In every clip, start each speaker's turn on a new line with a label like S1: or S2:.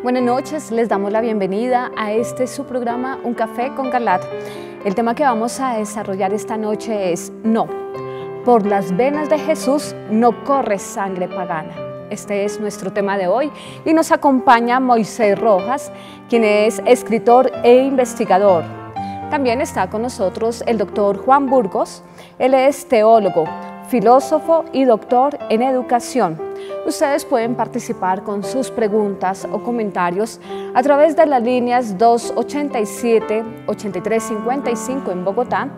S1: Buenas noches, les damos la bienvenida a su programa Un Café con Galat. El tema que vamos a desarrollar esta noche es No, por las venas de Jesús no corre sangre pagana. Este es nuestro tema de hoy y nos acompaña Moisés Rojas, quien es escritor e investigador. También está con nosotros el doctor Juan Burgos. Él es teólogo, filósofo y doctor en educación. Ustedes pueden participar con sus preguntas o comentarios a través de las líneas 287-8355 en Bogotá,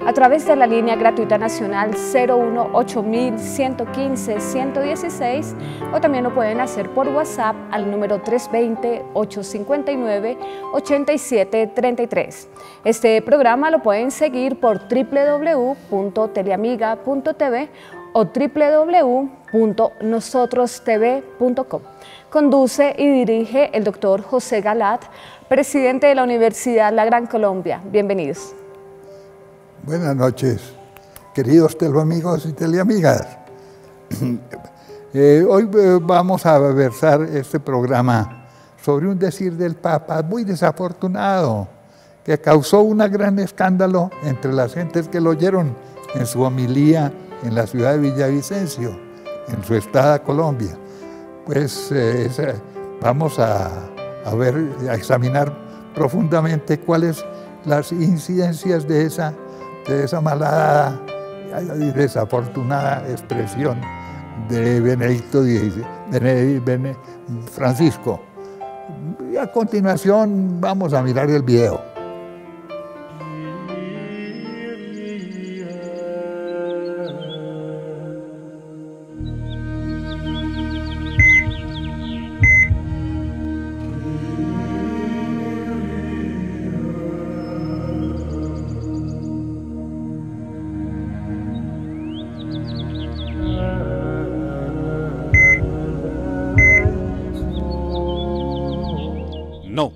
S1: a través de la línea gratuita nacional 018-115-116, o también lo pueden hacer por WhatsApp al número 320-859-8733. Este programa lo pueden seguir por www.teleamiga.tv o www.nosotrostv.com. Conduce y dirige el doctor José Galat, presidente de la Universidad La Gran Colombia. Bienvenidos.
S2: Buenas noches, queridos teleamigos y teleamigas. Hoy vamos a versar este programa sobre un decir del Papa muy desafortunado, que causó un gran escándalo entre las gentes que lo oyeron en su homilía en la ciudad de Villavicencio, en su estado Colombia. Pues vamos a examinar profundamente cuáles las incidencias de esa malhadada y desafortunada expresión de Francisco. Y a continuación vamos a mirar el video.
S3: No,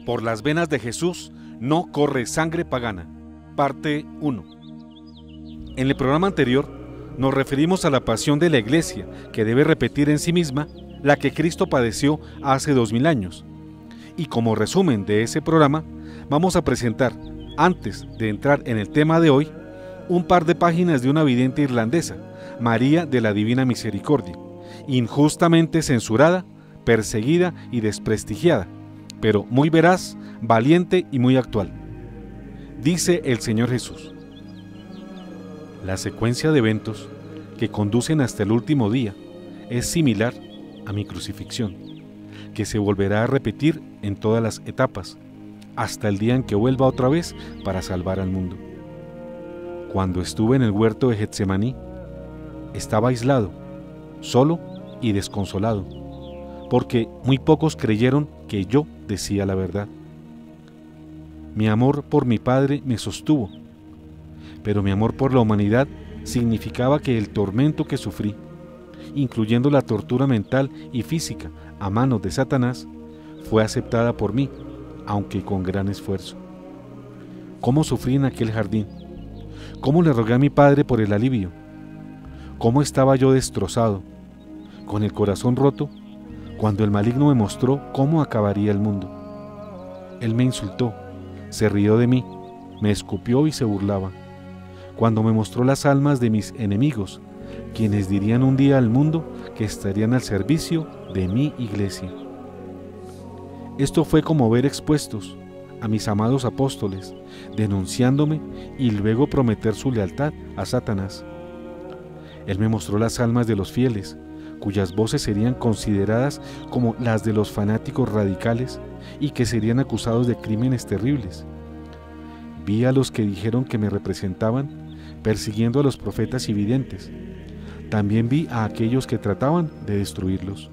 S3: por las venas de Jesús no corre sangre pagana. Parte 1. En el programa anterior nos referimos a la pasión de la Iglesia, que debe repetir en sí misma la que Cristo padeció hace 2000 años. Y como resumen de ese programa, vamos a presentar, antes de entrar en el tema de hoy, un par de páginas de una vidente irlandesa, María de la Divina Misericordia, injustamente censurada, perseguida y desprestigiada, pero muy veraz, valiente y muy actual. Dice el Señor Jesús: la secuencia de eventos que conducen hasta el último día es similar a mi crucifixión, que se volverá a repetir en todas las etapas, hasta el día en que vuelva otra vez para salvar al mundo. Cuando estuve en el huerto de Getsemaní, estaba aislado, solo y desconsolado, porque muy pocos creyeron que yo decía la verdad. Mi amor por mi Padre me sostuvo, pero mi amor por la humanidad significaba que el tormento que sufrí, incluyendo la tortura mental y física a manos de Satanás, fue aceptada por mí, aunque con gran esfuerzo. ¿Cómo sufrí en aquel jardín? ¿Cómo le rogué a mi Padre por el alivio? ¿Cómo estaba yo destrozado, con el corazón roto, cuando el maligno me mostró cómo acabaría el mundo? Él me insultó, se rió de mí, me escupió y se burlaba, cuando me mostró las almas de mis enemigos, quienes dirían un día al mundo que estarían al servicio de mi iglesia. Esto fue como ver expuestos a mis amados apóstoles, denunciándome y luego prometer su lealtad a Satanás. Él me mostró las almas de los fieles, cuyas voces serían consideradas como las de los fanáticos radicales y que serían acusados de crímenes terribles. Vi a los que dijeron que me representaban, persiguiendo a los profetas y videntes. También vi a aquellos que trataban de destruirlos.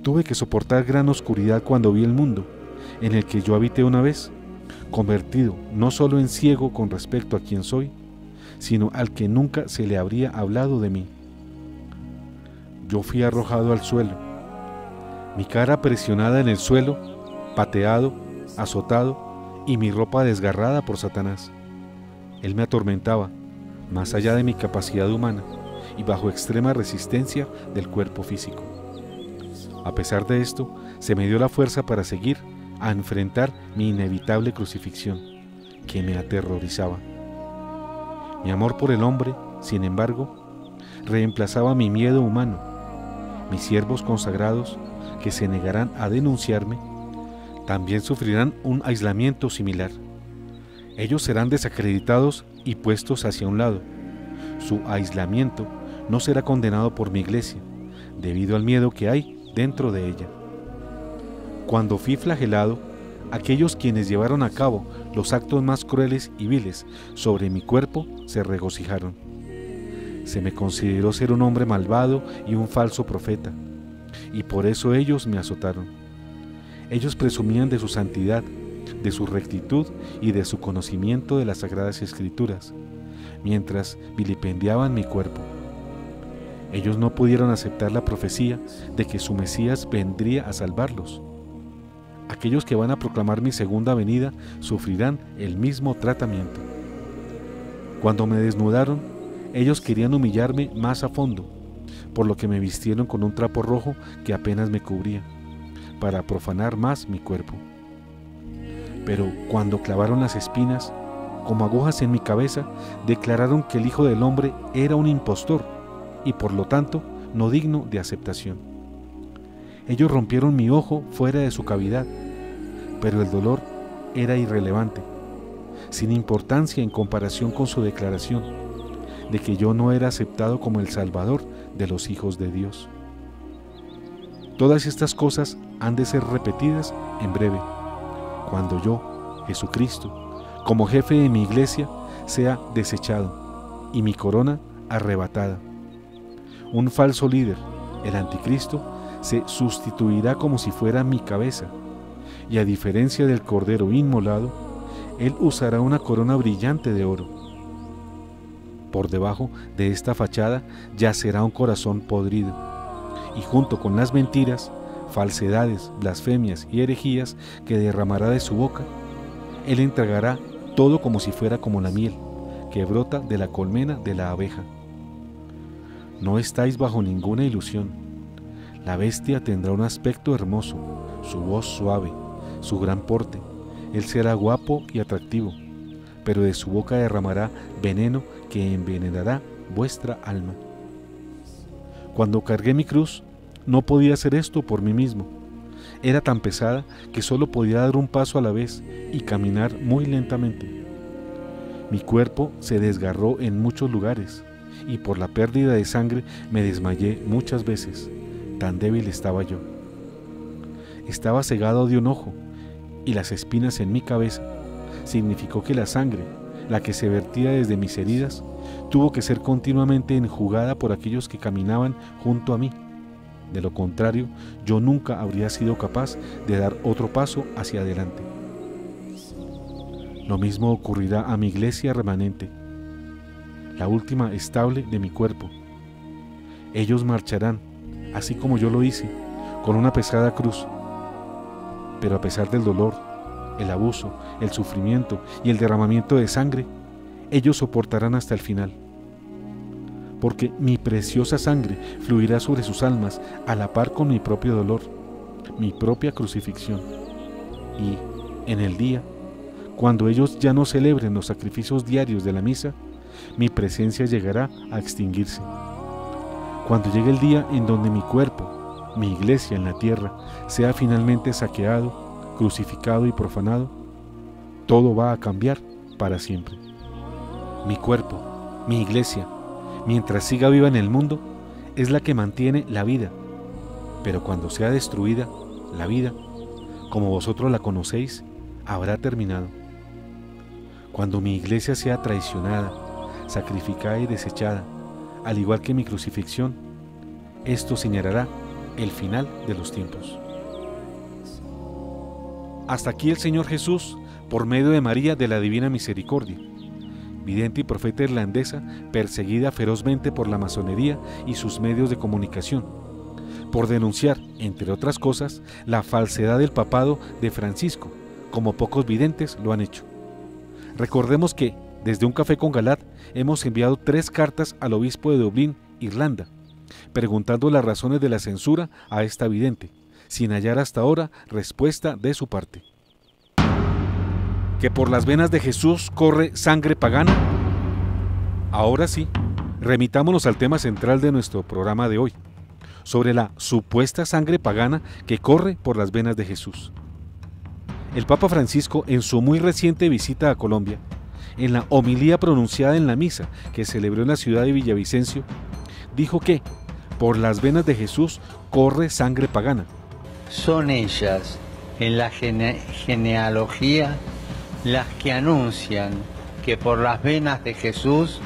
S3: Tuve que soportar gran oscuridad cuando vi el mundo, en el que yo habité una vez, convertido no solo en ciego con respecto a quién soy, sino al que nunca se le habría hablado de mí. Yo fui arrojado al suelo, mi cara presionada en el suelo, pateado, azotado y mi ropa desgarrada por Satanás. Él me atormentaba, más allá de mi capacidad humana y bajo extrema resistencia del cuerpo físico. A pesar de esto, se me dio la fuerza para seguir a enfrentar mi inevitable crucifixión, que me aterrorizaba. Mi amor por el hombre, sin embargo, reemplazaba mi miedo humano. Mis siervos consagrados, que se negarán a denunciarme, también sufrirán un aislamiento similar. Ellos serán desacreditados y puestos hacia un lado. Su aislamiento no será condenado por mi iglesia, debido al miedo que hay dentro de ella. Cuando fui flagelado, aquellos quienes llevaron a cabo los actos más crueles y viles sobre mi cuerpo se regocijaron. Se me consideró ser un hombre malvado y un falso profeta, y por eso ellos me azotaron. Ellos presumían de su santidad, de su rectitud y de su conocimiento de las Sagradas Escrituras, mientras vilipendiaban mi cuerpo. Ellos no pudieron aceptar la profecía de que su Mesías vendría a salvarlos. Aquellos que van a proclamar mi segunda venida sufrirán el mismo tratamiento. Cuando me desnudaron, ellos querían humillarme más a fondo, por lo que me vistieron con un trapo rojo que apenas me cubría, para profanar más mi cuerpo. Pero cuando clavaron las espinas, como agujas en mi cabeza, declararon que el Hijo del Hombre era un impostor y por lo tanto no digno de aceptación. Ellos rompieron mi ojo fuera de su cavidad, pero el dolor era irrelevante, sin importancia en comparación con su declaración de que yo no era aceptado como el Salvador de los hijos de Dios. Todas estas cosas han de ser repetidas en breve, cuando yo, Jesucristo, como jefe de mi iglesia, sea desechado y mi corona arrebatada. Un falso líder, el anticristo, se sustituirá como si fuera mi cabeza, y a diferencia del cordero inmolado, él usará una corona brillante de oro. Por debajo de esta fachada yacerá un corazón podrido, y junto con las mentiras, falsedades, blasfemias y herejías que derramará de su boca, él entregará todo como si fuera como la miel que brota de la colmena de la abeja. No estáis bajo ninguna ilusión. La bestia tendrá un aspecto hermoso, su voz suave, su gran porte. Él será guapo y atractivo, pero de su boca derramará veneno que envenenará vuestra alma. Cuando cargué mi cruz, no podía hacer esto por mí mismo. Era tan pesada que solo podía dar un paso a la vez y caminar muy lentamente. Mi cuerpo se desgarró en muchos lugares y por la pérdida de sangre me desmayé muchas veces, tan débil estaba yo. Estaba cegado de un ojo y las espinas en mi cabeza significó que la sangre, la que se vertía desde mis heridas, tuvo que ser continuamente enjugada por aquellos que caminaban junto a mí. De lo contrario, yo nunca habría sido capaz de dar otro paso hacia adelante. Lo mismo ocurrirá a mi iglesia remanente, la última estable de mi cuerpo. Ellos marcharán, así como yo lo hice, con una pesada cruz. Pero a pesar del dolor, el abuso, el sufrimiento y el derramamiento de sangre, ellos soportarán hasta el final. Porque mi preciosa sangre fluirá sobre sus almas a la par con mi propio dolor, mi propia crucifixión. Y en el día, cuando ellos ya no celebren los sacrificios diarios de la misa, mi presencia llegará a extinguirse. Cuando llegue el día en donde mi cuerpo, mi iglesia en la tierra, sea finalmente saqueado, crucificado y profanado, todo va a cambiar para siempre. Mi cuerpo, mi iglesia, mientras siga viva en el mundo, es la que mantiene la vida. Pero cuando sea destruida, la vida, como vosotros la conocéis, habrá terminado. Cuando mi iglesia sea traicionada, sacrificada y desechada, al igual que mi crucifixión, esto señalará el final de los tiempos. Hasta aquí el Señor Jesús, por medio de María de la Divina Misericordia, vidente y profeta irlandesa, perseguida ferozmente por la masonería y sus medios de comunicación, por denunciar, entre otras cosas, la falsedad del papado de Francisco, como pocos videntes lo han hecho. Recordemos que, desde Un Café con Galat, hemos enviado 3 cartas al obispo de Dublín, Irlanda, preguntando las razones de la censura a esta vidente, sin hallar hasta ahora respuesta de su parte. ¿Que por las venas de Jesús corre sangre pagana? Ahora sí, remitámonos al tema central de nuestro programa de hoy, sobre la supuesta sangre pagana que corre por las venas de Jesús. El Papa Francisco, en su muy reciente visita a Colombia, en la homilía pronunciada en la misa que celebró en la ciudad de Villavicencio, dijo que por las venas de Jesús corre sangre pagana.
S4: Son ellas, en la genealogía, las que anuncian que por las venas de Jesús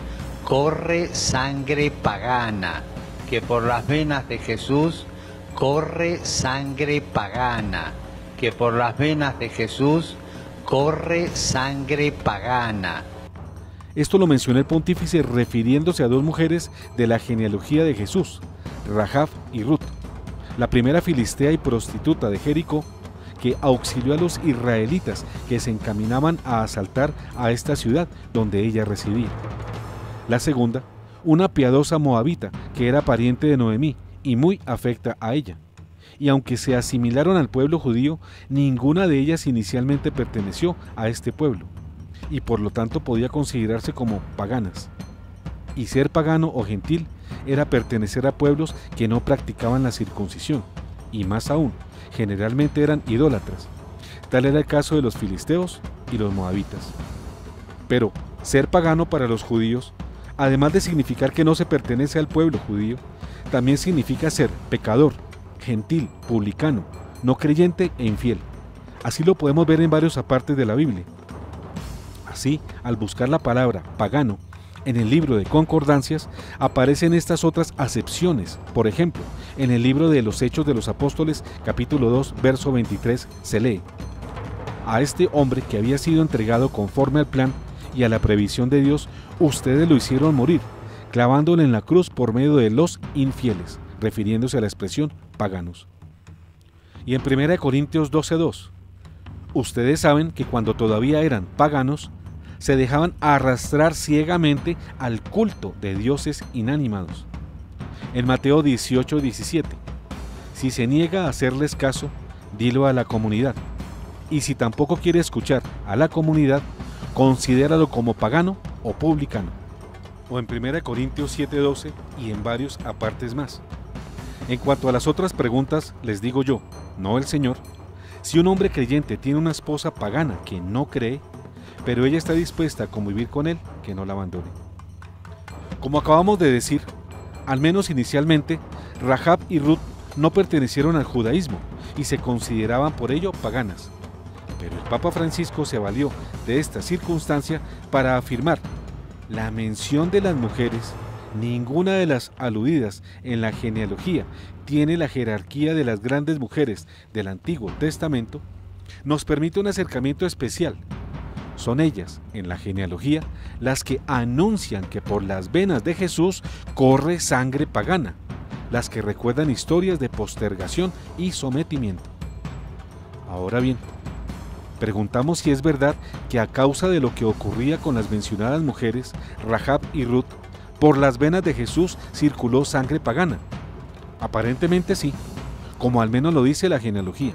S4: corre sangre pagana, que por las venas de Jesús corre sangre pagana, que por las venas de Jesús corre sangre pagana.
S3: Esto lo mencionó el pontífice refiriéndose a dos mujeres de la genealogía de Jesús, Rahab y Ruth, la primera filistea y prostituta de Jericó, que auxilió a los israelitas que se encaminaban a asaltar a esta ciudad donde ella residía. La segunda, una piadosa moabita que era pariente de Noemí y muy afecta a ella. Y aunque se asimilaron al pueblo judío, ninguna de ellas inicialmente perteneció a este pueblo, y por lo tanto podía considerarse como paganas. Y ser pagano o gentil era pertenecer a pueblos que no practicaban la circuncisión, y más aún, generalmente eran idólatras. Tal era el caso de los filisteos y los moabitas. Pero ser pagano para los judíos, además de significar que no se pertenece al pueblo judío, también significa ser pecador, gentil, publicano, no creyente e infiel. Así lo podemos ver en varios apartes de la Biblia. Así, al buscar la palabra pagano en el libro de concordancias, aparecen estas otras acepciones. Por ejemplo, en el libro de los Hechos de los Apóstoles, capítulo 2, verso 23, se lee: a este hombre que había sido entregado conforme al plan y a la previsión de Dios, ustedes lo hicieron morir, clavándole en la cruz por medio de los infieles, refiriéndose a la expresión paganos. Y en 1 Corintios 12:2, ustedes saben que cuando todavía eran paganos, se dejaban arrastrar ciegamente al culto de dioses inanimados. En Mateo 18:17, si se niega a hacerles caso, dilo a la comunidad, y si tampoco quiere escuchar a la comunidad, considéralo como pagano o publicano. O en 1 Corintios 7:12 y en varios apartes más. En cuanto a las otras preguntas, les digo yo, no el Señor, si un hombre creyente tiene una esposa pagana que no cree, pero ella está dispuesta a convivir con él, que no la abandone. Como acabamos de decir, al menos inicialmente, Rahab y Ruth no pertenecieron al judaísmo y se consideraban por ello paganas. Pero el Papa Francisco se valió de esta circunstancia para afirmar: la mención de las mujeres, ninguna de las aludidas en la genealogía tiene la jerarquía de las grandes mujeres del Antiguo Testamento, nos permite un acercamiento especial. Son ellas, en la genealogía, las que anuncian que por las venas de Jesús corre sangre pagana, las que recuerdan historias de postergación y sometimiento. Ahora bien, preguntamos si es verdad que a causa de lo que ocurría con las mencionadas mujeres, Rahab y Ruth, por las venas de Jesús circuló sangre pagana. Aparentemente sí, como al menos lo dice la genealogía,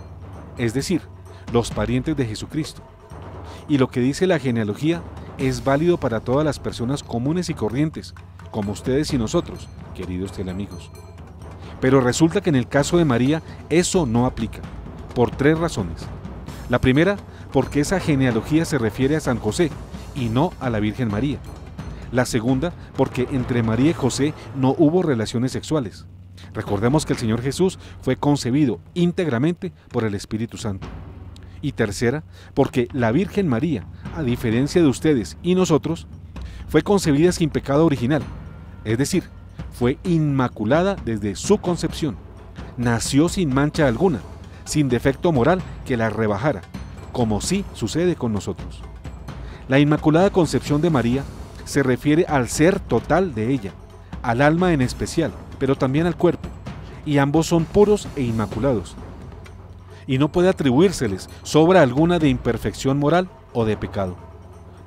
S3: es decir, los parientes de Jesucristo. Y lo que dice la genealogía es válido para todas las personas comunes y corrientes, como ustedes y nosotros, queridos teleamigos. Pero resulta que en el caso de María eso no aplica, por tres razones. La primera, porque esa genealogía se refiere a San José y no a la Virgen María. La segunda, porque entre María y José no hubo relaciones sexuales. Recordemos que el Señor Jesús fue concebido íntegramente por el Espíritu Santo. Y tercera, porque la Virgen María, a diferencia de ustedes y nosotros, fue concebida sin pecado original, es decir, fue inmaculada desde su concepción. Nació sin mancha alguna, sin defecto moral que la rebajara, como sí sucede con nosotros. La Inmaculada Concepción de María se refiere al ser total de ella, al alma en especial, pero también al cuerpo, y ambos son puros e inmaculados. Y no puede atribuírseles sobra alguna de imperfección moral o de pecado.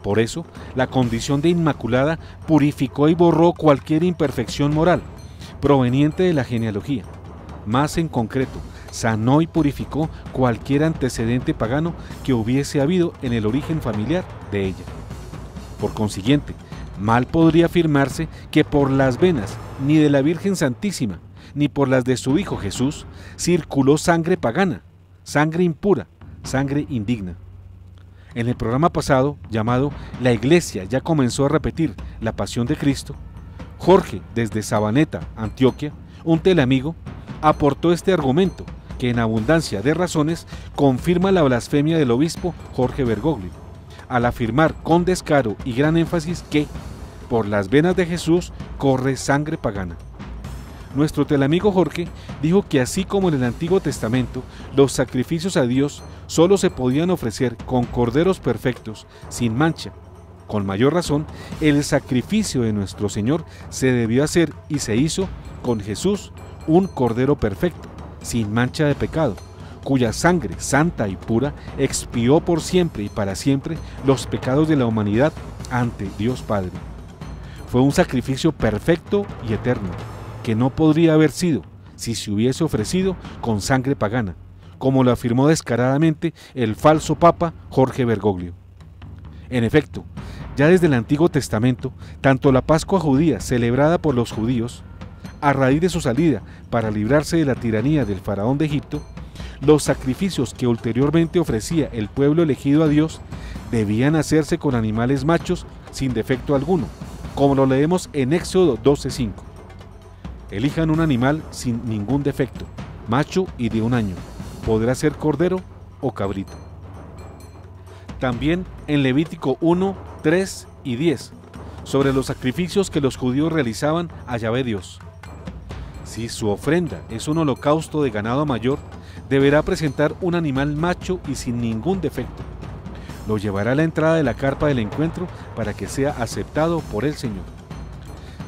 S3: Por eso, la condición de inmaculada purificó y borró cualquier imperfección moral, proveniente de la genealogía. Más en concreto, sanó y purificó cualquier antecedente pagano que hubiese habido en el origen familiar de ella. Por consiguiente, mal podría afirmarse que por las venas ni de la Virgen Santísima, ni por las de su Hijo Jesús, circuló sangre pagana, sangre impura, sangre indigna. En el programa pasado, llamado La Iglesia ya comenzó a repetir la pasión de Cristo, Jorge, desde Sabaneta, Antioquia, un teleamigo, aportó este argumento que en abundancia de razones confirma la blasfemia del obispo Jorge Bergoglio, al afirmar con descaro y gran énfasis que por las venas de Jesús corre sangre pagana. Nuestro teleamigo Jorge dijo que así como en el Antiguo Testamento los sacrificios a Dios solo se podían ofrecer con corderos perfectos, sin mancha, con mayor razón, el sacrificio de nuestro Señor se debió hacer y se hizo con Jesús, un cordero perfecto, sin mancha de pecado, cuya sangre santa y pura expió por siempre y para siempre los pecados de la humanidad ante Dios Padre. Fue un sacrificio perfecto y eterno, que no podría haber sido si se hubiese ofrecido con sangre pagana, como lo afirmó descaradamente el falso Papa Jorge Bergoglio. En efecto, ya desde el Antiguo Testamento, tanto la Pascua judía celebrada por los judíos, a raíz de su salida para librarse de la tiranía del faraón de Egipto, los sacrificios que ulteriormente ofrecía el pueblo elegido a Dios debían hacerse con animales machos sin defecto alguno, como lo leemos en Éxodo 12:5. Elijan un animal sin ningún defecto, macho y de 1 año, podrá ser cordero o cabrito. También en Levítico 1, 3 y 10, sobre los sacrificios que los judíos realizaban a Yahvé Dios. Si su ofrenda es un holocausto de ganado mayor, deberá presentar un animal macho y sin ningún defecto. Lo llevará a la entrada de la carpa del encuentro para que sea aceptado por el Señor.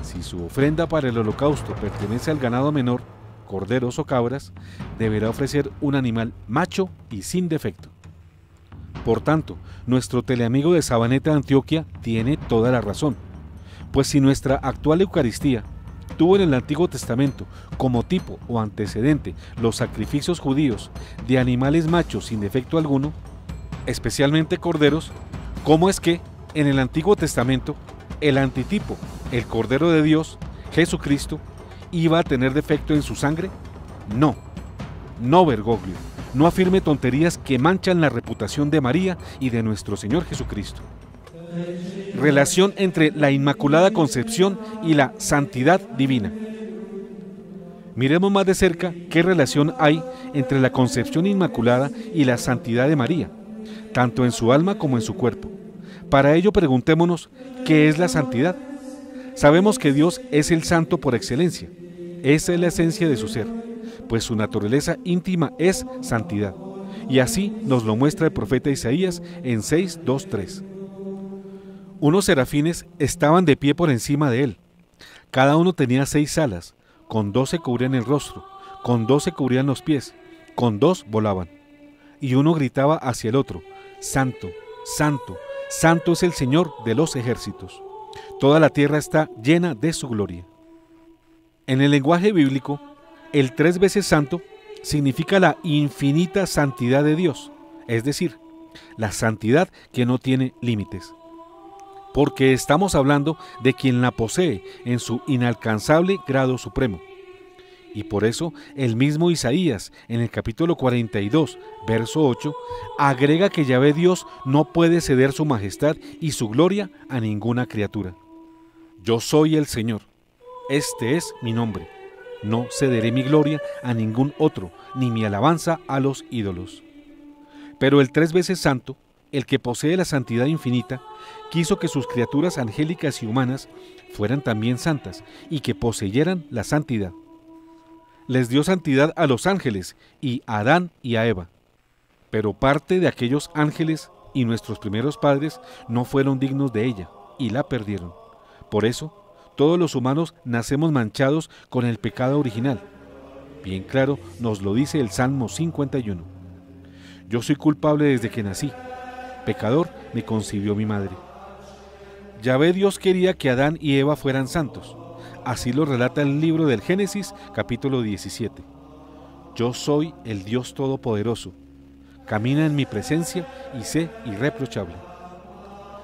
S3: Si su ofrenda para el holocausto pertenece al ganado menor, corderos o cabras, deberá ofrecer un animal macho y sin defecto. Por tanto, nuestro teleamigo de Sabaneta, Antioquia, tiene toda la razón, pues si nuestra actual Eucaristía tuvo en el Antiguo Testamento como tipo o antecedente los sacrificios judíos de animales machos sin defecto alguno, especialmente corderos, ¿cómo es que en el Antiguo Testamento el antitipo, el Cordero de Dios, Jesucristo, iba a tener defecto en su sangre? No, Bergoglio, no afirme tonterías que manchan la reputación de María y de nuestro Señor Jesucristo. Relación entre la Inmaculada Concepción y la santidad divina. Miremos más de cerca qué relación hay entre la concepción inmaculada y la santidad de María, tanto en su alma como en su cuerpo. Para ello preguntémonos, ¿qué es la santidad? Sabemos que Dios es el santo por excelencia. Esa es la esencia de su ser, pues su naturaleza íntima es santidad. Y así nos lo muestra el profeta Isaías en 6:2-3. Unos serafines estaban de pie por encima de él. Cada uno tenía 6 alas, con 2 se cubrían el rostro, con 2 se cubrían los pies, con 2 volaban. Y uno gritaba hacia el otro, Santo, Santo, Santo es el Señor de los ejércitos. Toda la tierra está llena de su gloria. En el lenguaje bíblico, el 3 veces santo significa la infinita santidad de Dios, es decir, la santidad que no tiene límites. Porque estamos hablando de quien la posee en su inalcanzable grado supremo. Y por eso el mismo Isaías, en el capítulo 42, verso 8, agrega que Yahvé Dios no puede ceder su majestad y su gloria a ninguna criatura. Yo soy el Señor, este es mi nombre. No cederé mi gloria a ningún otro, ni mi alabanza a los ídolos. Pero el 3 veces santo, el que posee la santidad infinita, quiso que sus criaturas angélicas y humanas fueran también santas y que poseyeran la santidad. Les dio santidad a los ángeles y a Adán y a Eva. Pero parte de aquellos ángeles y nuestros primeros padres no fueron dignos de ella y la perdieron. Por eso, todos los humanos nacemos manchados con el pecado original. Bien claro nos lo dice el Salmo 51. Yo soy culpable desde que nací. Pecador me concibió mi madre. Yahvé Dios quería que Adán y Eva fueran santos. Así lo relata el libro del Génesis, capítulo 17. Yo soy el Dios Todopoderoso. Camina en mi presencia y sé irreprochable.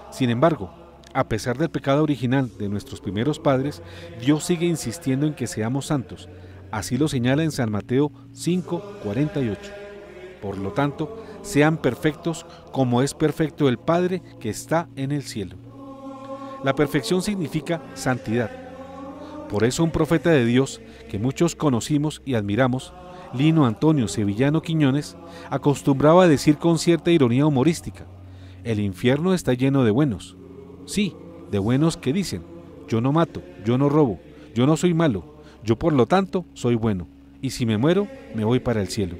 S3: Sin embargo, a pesar del pecado original de nuestros primeros padres, Dios sigue insistiendo en que seamos santos. Así lo señala en San Mateo 5:48. Por lo tanto, sean perfectos como es perfecto el Padre que está en el cielo. La perfección significa santidad. Por eso un profeta de Dios, que muchos conocimos y admiramos, Lino Antonio Sevillano Quiñones, acostumbraba a decir con cierta ironía humorística: el infierno está lleno de buenos. Sí, de buenos que dicen: yo no mato, yo no robo, yo no soy malo, yo por lo tanto soy bueno, y si me muero, me voy para el cielo.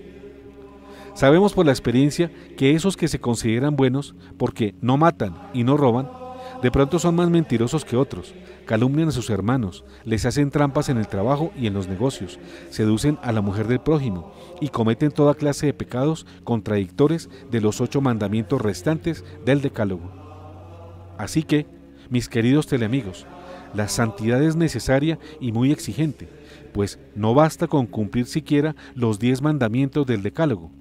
S3: Sabemos por la experiencia que esos que se consideran buenos, porque no matan y no roban, de pronto son más mentirosos que otros, calumnian a sus hermanos, les hacen trampas en el trabajo y en los negocios, seducen a la mujer del prójimo y cometen toda clase de pecados contradictores de los 8 mandamientos restantes del Decálogo. Así que, mis queridos teleamigos, la santidad es necesaria y muy exigente, pues no basta con cumplir siquiera los 10 mandamientos del Decálogo.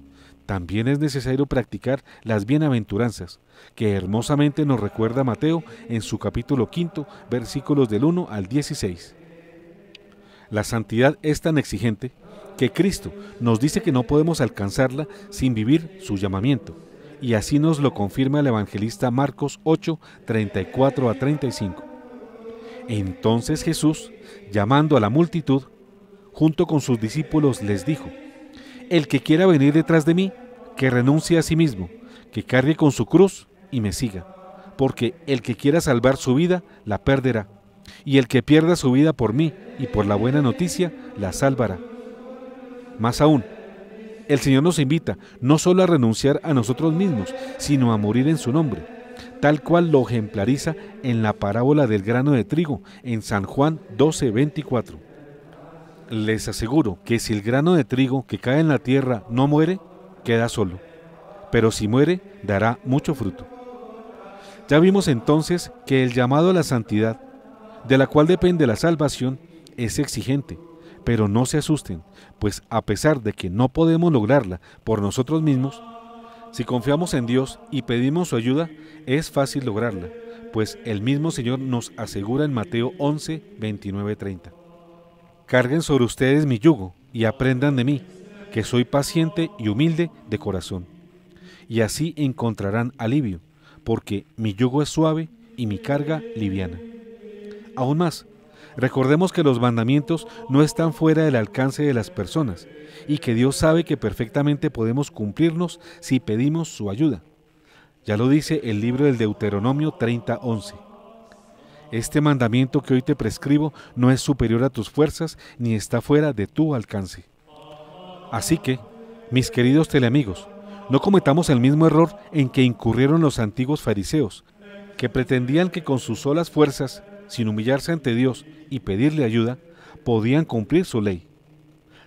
S3: También es necesario practicar las bienaventuranzas, que hermosamente nos recuerda Mateo en su capítulo 5, versículos del 1 al 16. La santidad es tan exigente que Cristo nos dice que no podemos alcanzarla sin vivir su llamamiento, y así nos lo confirma el evangelista Marcos 8, 34 a 35. Entonces Jesús, llamando a la multitud, junto con sus discípulos les dijo: el que quiera venir detrás de mí, que renuncie a sí mismo, que cargue con su cruz y me siga, porque el que quiera salvar su vida, la perderá, y el que pierda su vida por mí y por la buena noticia, la salvará. Más aún, el Señor nos invita no solo a renunciar a nosotros mismos, sino a morir en su nombre, tal cual lo ejemplariza en la parábola del grano de trigo, en San Juan 12:24. Les aseguro que si el grano de trigo que cae en la tierra no muere, queda solo, pero si muere, dará mucho fruto. Ya vimos entonces que el llamado a la santidad, de la cual depende la salvación, es exigente, pero no se asusten, pues a pesar de que no podemos lograrla por nosotros mismos, si confiamos en Dios y pedimos su ayuda, es fácil lograrla, pues el mismo Señor nos asegura en Mateo 11, 29-30. Carguen sobre ustedes mi yugo y aprendan de mí, que soy paciente y humilde de corazón, y así encontrarán alivio, porque mi yugo es suave y mi carga liviana. Aún más, recordemos que los mandamientos no están fuera del alcance de las personas, y que Dios sabe que perfectamente podemos cumplirnos si pedimos su ayuda. Ya lo dice el libro del Deuteronomio 30:11. Este mandamiento que hoy te prescribo no es superior a tus fuerzas ni está fuera de tu alcance. Así que, mis queridos teleamigos, no cometamos el mismo error en que incurrieron los antiguos fariseos, que pretendían que con sus solas fuerzas, sin humillarse ante Dios y pedirle ayuda, podían cumplir su ley.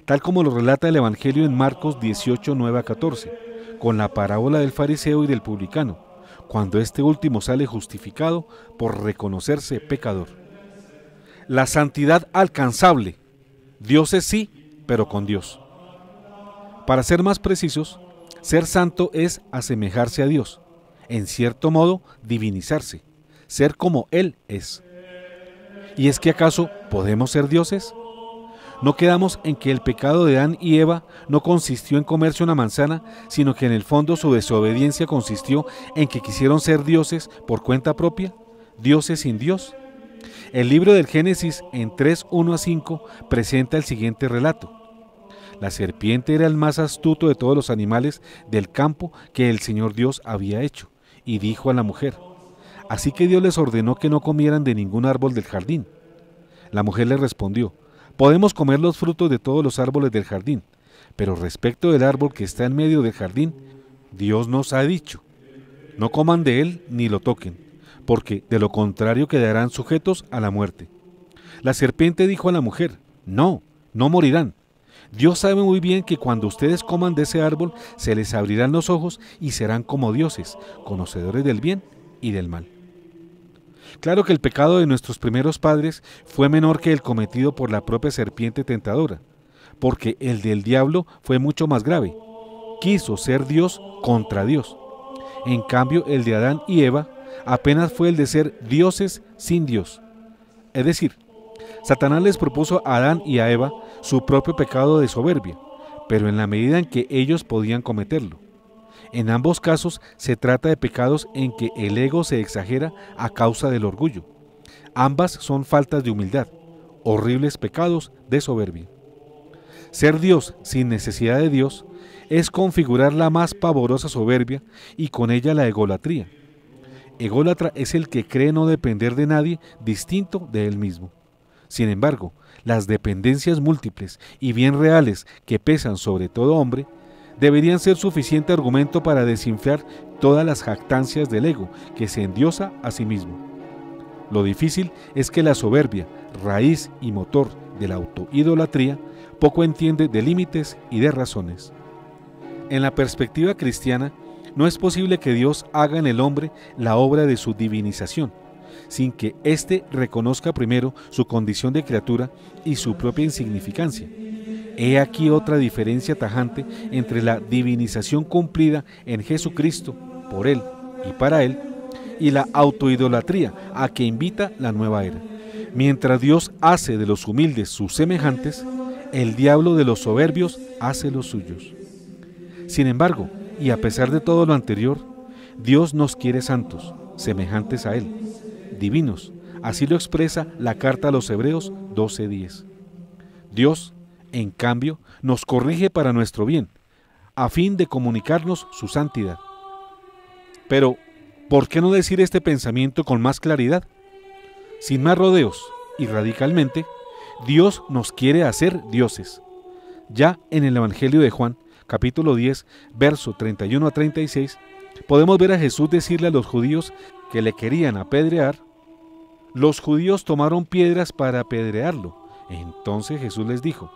S3: Tal como lo relata el Evangelio en Marcos 18, 9-14, con la parábola del fariseo y del publicano, cuando este último sale justificado por reconocerse pecador. La santidad alcanzable. Dios es sí, pero con Dios. Para ser más precisos, ser santo es asemejarse a Dios, en cierto modo divinizarse, ser como Él es. ¿Y es que acaso podemos ser dioses? No quedamos en que el pecado de Adán y Eva no consistió en comerse una manzana, sino que en el fondo su desobediencia consistió en que quisieron ser dioses por cuenta propia, dioses sin Dios. El libro del Génesis en 3:1-5 presenta el siguiente relato. La serpiente era el más astuto de todos los animales del campo que el Señor Dios había hecho, y dijo a la mujer: así que Dios les ordenó que no comieran de ningún árbol del jardín. La mujer le respondió: podemos comer los frutos de todos los árboles del jardín, pero respecto del árbol que está en medio del jardín, Dios nos ha dicho: no coman de él ni lo toquen, porque de lo contrario quedarán sujetos a la muerte. La serpiente dijo a la mujer: no, no morirán. Dios sabe muy bien que cuando ustedes coman de ese árbol, se les abrirán los ojos y serán como dioses, conocedores del bien y del mal. Claro que el pecado de nuestros primeros padres fue menor que el cometido por la propia serpiente tentadora, porque el del diablo fue mucho más grave. Quiso ser Dios contra Dios. En cambio, el de Adán y Eva apenas fue el de ser dioses sin Dios. Es decir, Satanás les propuso a Adán y a Eva su propio pecado de soberbia, pero en la medida en que ellos podían cometerlo. En ambos casos se trata de pecados en que el ego se exagera a causa del orgullo. Ambas son faltas de humildad, horribles pecados de soberbia. Ser Dios sin necesidad de Dios es configurar la más pavorosa soberbia y con ella la egolatría. Ególatra es el que cree no depender de nadie distinto de él mismo. Sin embargo, las dependencias múltiples y bien reales que pesan sobre todo hombre deberían ser suficiente argumento para desinflar todas las jactancias del ego que se endiosa a sí mismo. Lo difícil es que la soberbia, raíz y motor de la autoidolatría, poco entiende de límites y de razones. En la perspectiva cristiana, no es posible que Dios haga en el hombre la obra de su divinización, sin que éste reconozca primero su condición de criatura y su propia insignificancia. He aquí otra diferencia tajante entre la divinización cumplida en Jesucristo, por Él y para Él, y la autoidolatría a que invita la nueva era. Mientras Dios hace de los humildes sus semejantes, el diablo de los soberbios hace los suyos. Sin embargo, y a pesar de todo lo anterior, Dios nos quiere santos, semejantes a Él, divinos. Así lo expresa la carta a los Hebreos 12:10. Dios, en cambio, nos corrige para nuestro bien, a fin de comunicarnos su santidad. Pero, ¿por qué no decir este pensamiento con más claridad? Sin más rodeos y radicalmente, Dios nos quiere hacer dioses. Ya en el Evangelio de Juan, capítulo 10, verso 31 a 36, podemos ver a Jesús decirle a los judíos que le querían apedrear. Los judíos tomaron piedras para apedrearlo. Entonces Jesús les dijo: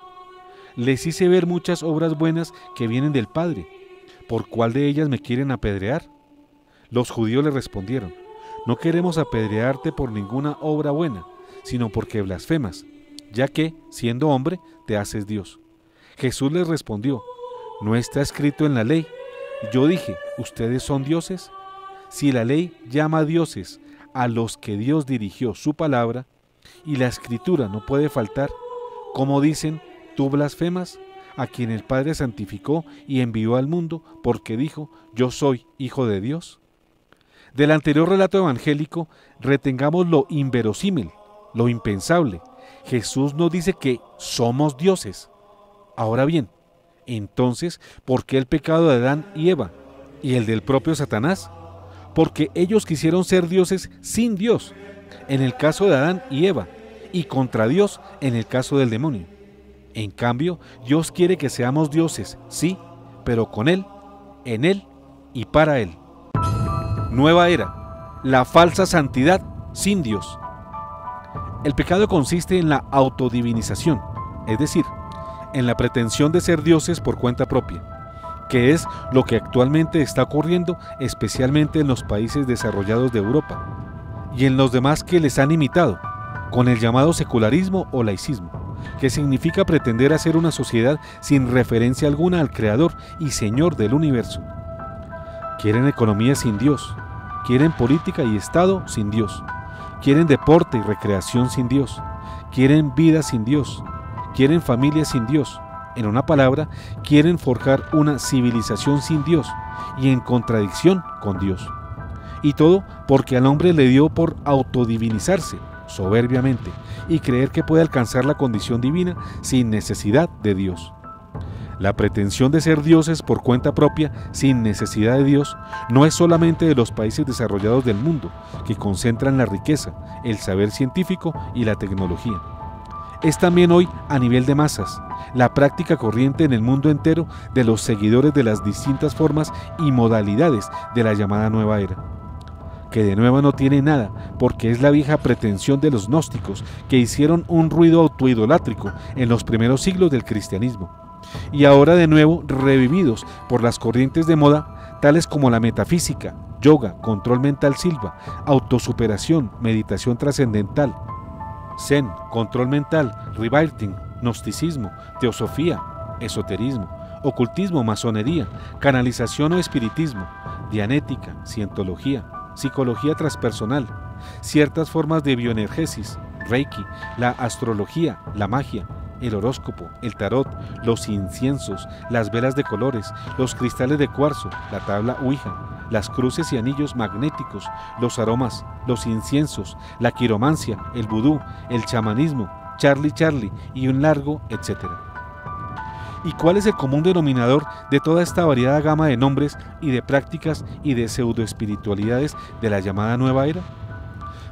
S3: les hice ver muchas obras buenas que vienen del Padre. ¿Por cuál de ellas me quieren apedrear? Los judíos le respondieron: no queremos apedrearte por ninguna obra buena, sino porque blasfemas, ya que, siendo hombre, te haces Dios. Jesús les respondió: ¿no está escrito en la ley? Yo dije, ¿ustedes son dioses? Si la ley llama dioses a los que Dios dirigió su palabra, y la escritura no puede faltar, ¿cómo dicen, tú blasfemas a quien el Padre santificó y envió al mundo porque dijo, yo soy hijo de Dios? Del anterior relato evangélico, retengamos lo inverosímil, lo impensable. Jesús nos dice que somos dioses. Ahora bien, entonces, ¿por qué el pecado de Adán y Eva y el del propio Satanás? Porque ellos quisieron ser dioses sin Dios, en el caso de Adán y Eva, y contra Dios en el caso del demonio. En cambio, Dios quiere que seamos dioses, sí, pero con Él, en Él y para Él. Nueva era, la falsa santidad sin Dios. El pecado consiste en la autodivinización, es decir, en la pretensión de ser dioses por cuenta propia, que es lo que actualmente está ocurriendo especialmente en los países desarrollados de Europa y en los demás que les han imitado, con el llamado secularismo o laicismo, que significa pretender hacer una sociedad sin referencia alguna al Creador y Señor del universo. Quieren economía sin Dios, quieren política y Estado sin Dios, quieren deporte y recreación sin Dios, quieren vida sin Dios, quieren familia sin Dios. En una palabra, quieren forjar una civilización sin Dios y en contradicción con Dios. Y todo porque al hombre le dio por autodivinizarse soberbiamente y creer que puede alcanzar la condición divina sin necesidad de Dios. La pretensión de ser dioses por cuenta propia sin necesidad de Dios no es solamente de los países desarrollados del mundo, que concentran la riqueza, el saber científico y la tecnología. Es también hoy, a nivel de masas, la práctica corriente en el mundo entero de los seguidores de las distintas formas y modalidades de la llamada nueva era, que de nueva no tiene nada, porque es la vieja pretensión de los gnósticos que hicieron un ruido autoidolátrico en los primeros siglos del cristianismo, y ahora de nuevo revividos por las corrientes de moda, tales como la metafísica, yoga, control mental silva, autosuperación, meditación trascendental, zen, control mental, rebirthing, gnosticismo, teosofía, esoterismo, ocultismo, masonería, canalización o espiritismo, dianética, cientología, psicología transpersonal, ciertas formas de bioenergesis, reiki, la astrología, la magia, el horóscopo, el tarot, los inciensos, las velas de colores, los cristales de cuarzo, la tabla Ouija, las cruces y anillos magnéticos, los aromas, los inciensos, la quiromancia, el vudú, el chamanismo, Charlie y un largo etcétera. ¿Y cuál es el común denominador de toda esta variada gama de nombres y de prácticas y de pseudoespiritualidades de la llamada nueva era?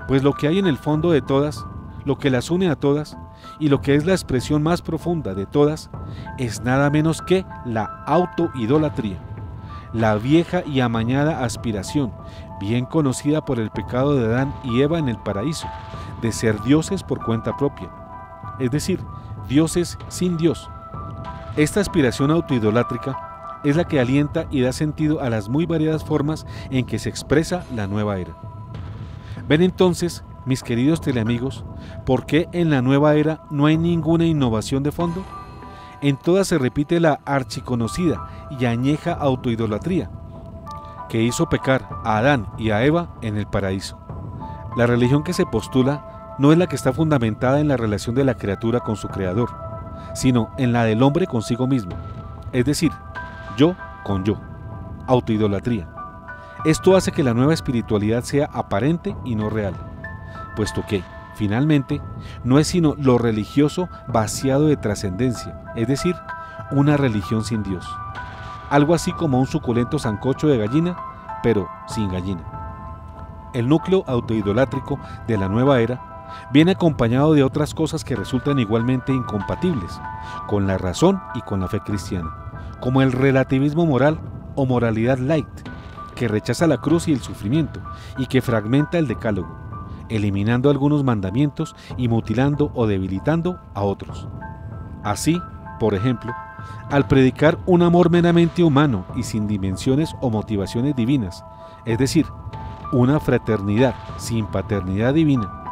S3: Pues lo que hay en el fondo de todas, lo que las une a todas, y lo que es la expresión más profunda de todas, es nada menos que la autoidolatría, la vieja y amañada aspiración, bien conocida por el pecado de Adán y Eva en el paraíso, de ser dioses por cuenta propia, es decir, dioses sin Dios. Esta aspiración autoidolátrica es la que alienta y da sentido a las muy variadas formas en que se expresa la nueva era. Ven entonces, mis queridos teleamigos, ¿por qué en la nueva era no hay ninguna innovación de fondo? En todas se repite la archiconocida y añeja autoidolatría, que hizo pecar a Adán y a Eva en el paraíso. La religión que se postula no es la que está fundamentada en la relación de la criatura con su creador, sino en la del hombre consigo mismo, es decir, yo con yo, autoidolatría. Esto hace que la nueva espiritualidad sea aparente y no real, puesto que, finalmente, no es sino lo religioso vaciado de trascendencia, es decir, una religión sin Dios. Algo así como un suculento sancocho de gallina, pero sin gallina. El núcleo autoidolátrico de la nueva era viene acompañado de otras cosas que resultan igualmente incompatibles con la razón y con la fe cristiana, como el relativismo moral o moralidad light, que rechaza la cruz y el sufrimiento y que fragmenta el decálogo, eliminando algunos mandamientos y mutilando o debilitando a otros. Así, por ejemplo, al predicar un amor meramente humano y sin dimensiones o motivaciones divinas, es decir, una fraternidad sin paternidad divina,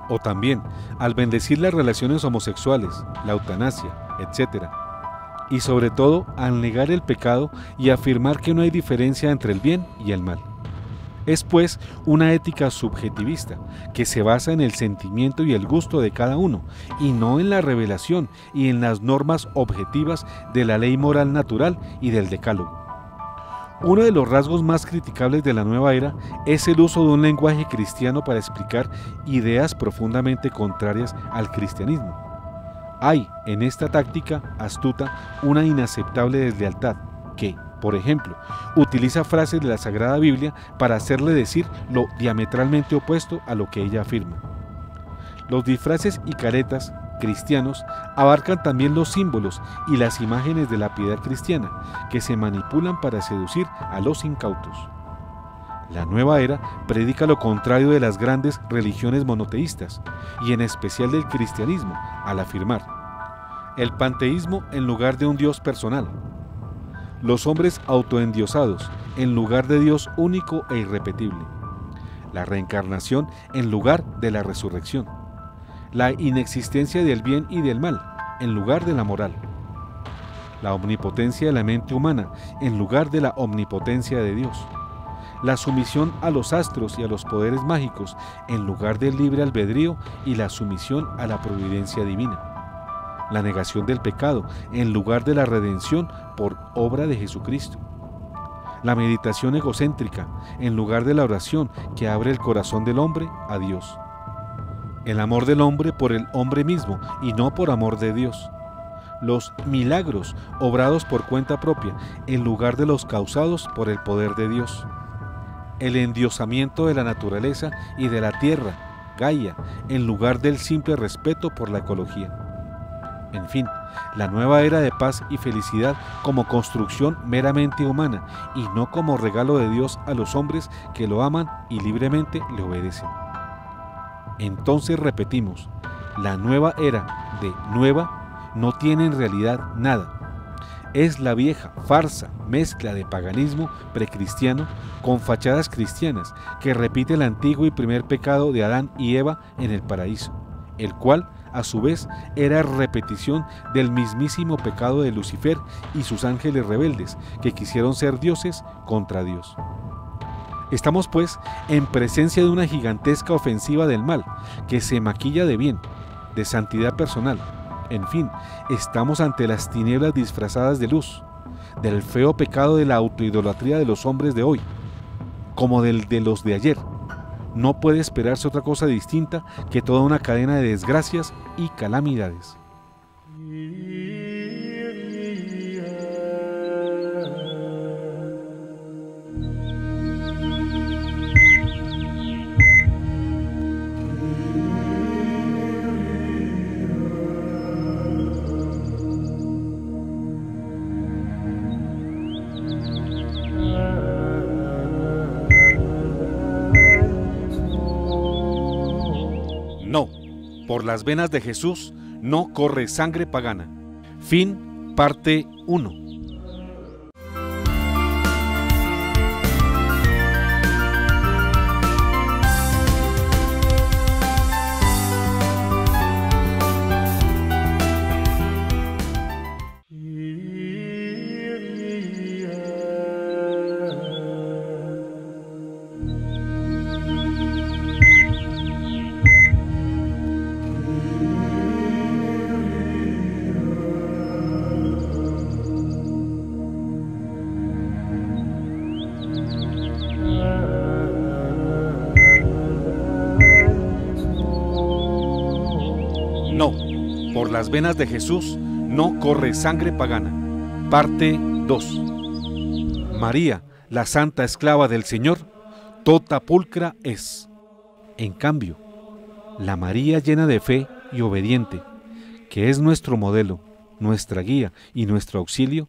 S3: o también al bendecir las relaciones homosexuales, la eutanasia, etc. Y sobre todo al negar el pecado y afirmar que no hay diferencia entre el bien y el mal. Es pues una ética subjetivista que se basa en el sentimiento y el gusto de cada uno y no en la revelación y en las normas objetivas de la ley moral natural y del decálogo. Uno de los rasgos más criticables de la nueva era es el uso de un lenguaje cristiano para explicar ideas profundamente contrarias al cristianismo. Hay en esta táctica astuta una inaceptable deslealtad que, por ejemplo, utiliza frases de la Sagrada Biblia para hacerle decir lo diametralmente opuesto a lo que ella afirma. Los disfraces y caretas cristianos abarcan también los símbolos y las imágenes de la piedad cristiana que se manipulan para seducir a los incautos. La nueva era predica lo contrario de las grandes religiones monoteístas y en especial del cristianismo al afirmar el panteísmo en lugar de un Dios personal, los hombres autoendiosados en lugar de Dios único e irrepetible, la reencarnación en lugar de la resurrección, la inexistencia del bien y del mal en lugar de la moral, la omnipotencia de la mente humana en lugar de la omnipotencia de Dios, la sumisión a los astros y a los poderes mágicos en lugar del libre albedrío y la sumisión a la providencia divina, la negación del pecado en lugar de la redención por obra de Jesucristo, la meditación egocéntrica en lugar de la oración que abre el corazón del hombre a Dios, el amor del hombre por el hombre mismo y no por amor de Dios, los milagros obrados por cuenta propia en lugar de los causados por el poder de Dios, el endiosamiento de la naturaleza y de la tierra, Gaia, en lugar del simple respeto por la ecología. En fin, la nueva era de paz y felicidad como construcción meramente humana y no como regalo de Dios a los hombres que lo aman y libremente le obedecen. Entonces repetimos, la nueva era de nueva no tiene en realidad nada. es la vieja farsa mezcla de paganismo precristiano con fachadas cristianas que repite el antiguo y primer pecado de Adán y Eva en el paraíso, el cual a su vez era repetición del mismísimo pecado de Lucifer y sus ángeles rebeldes que quisieron ser dioses contra Dios. Estamos pues en presencia de una gigantesca ofensiva del mal que se maquilla de bien, de santidad personal. En fin, estamos ante las tinieblas disfrazadas de luz, del feo pecado de la autoidolatría de los hombres de hoy, como del de los de ayer. No puede esperarse otra cosa distinta que toda una cadena de desgracias y calamidades. No, por las venas de Jesús no corre sangre pagana. Fin, parte 1. No, por las venas de Jesús no corre sangre pagana. Parte 2. María, la santa esclava del Señor, tota pulcra es. En cambio, la María llena de fe y obediente, que es nuestro modelo, nuestra guía y nuestro auxilio,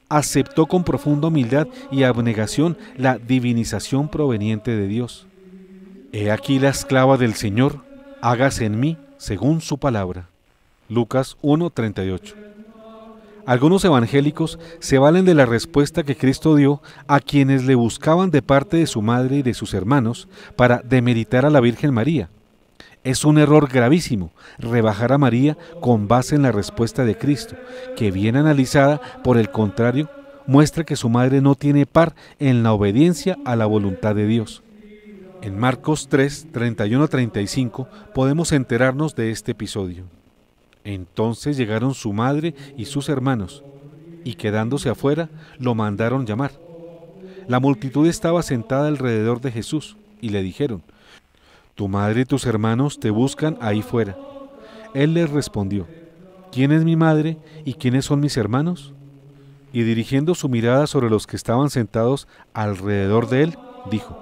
S3: aceptó con profunda humildad y abnegación la divinización proveniente de Dios. He aquí la esclava del Señor, hágase en mí según su palabra. Lucas 1:38. Algunos evangélicos se valen de la respuesta que Cristo dio a quienes le buscaban de parte de su madre y de sus hermanos para demeritar a la Virgen María. Es un error gravísimo rebajar a María con base en la respuesta de Cristo, que bien analizada, por el contrario, muestra que su madre no tiene par en la obediencia a la voluntad de Dios. En Marcos 3:31-35 podemos enterarnos de este episodio. Entonces llegaron su madre y sus hermanos, y quedándose afuera, lo mandaron llamar. La multitud estaba sentada alrededor de Jesús, y le dijeron: «Tu madre y tus hermanos te buscan ahí fuera». Él les respondió: «¿Quién es mi madre y quiénes son mis hermanos?». Y dirigiendo su mirada sobre los que estaban sentados alrededor de él, dijo: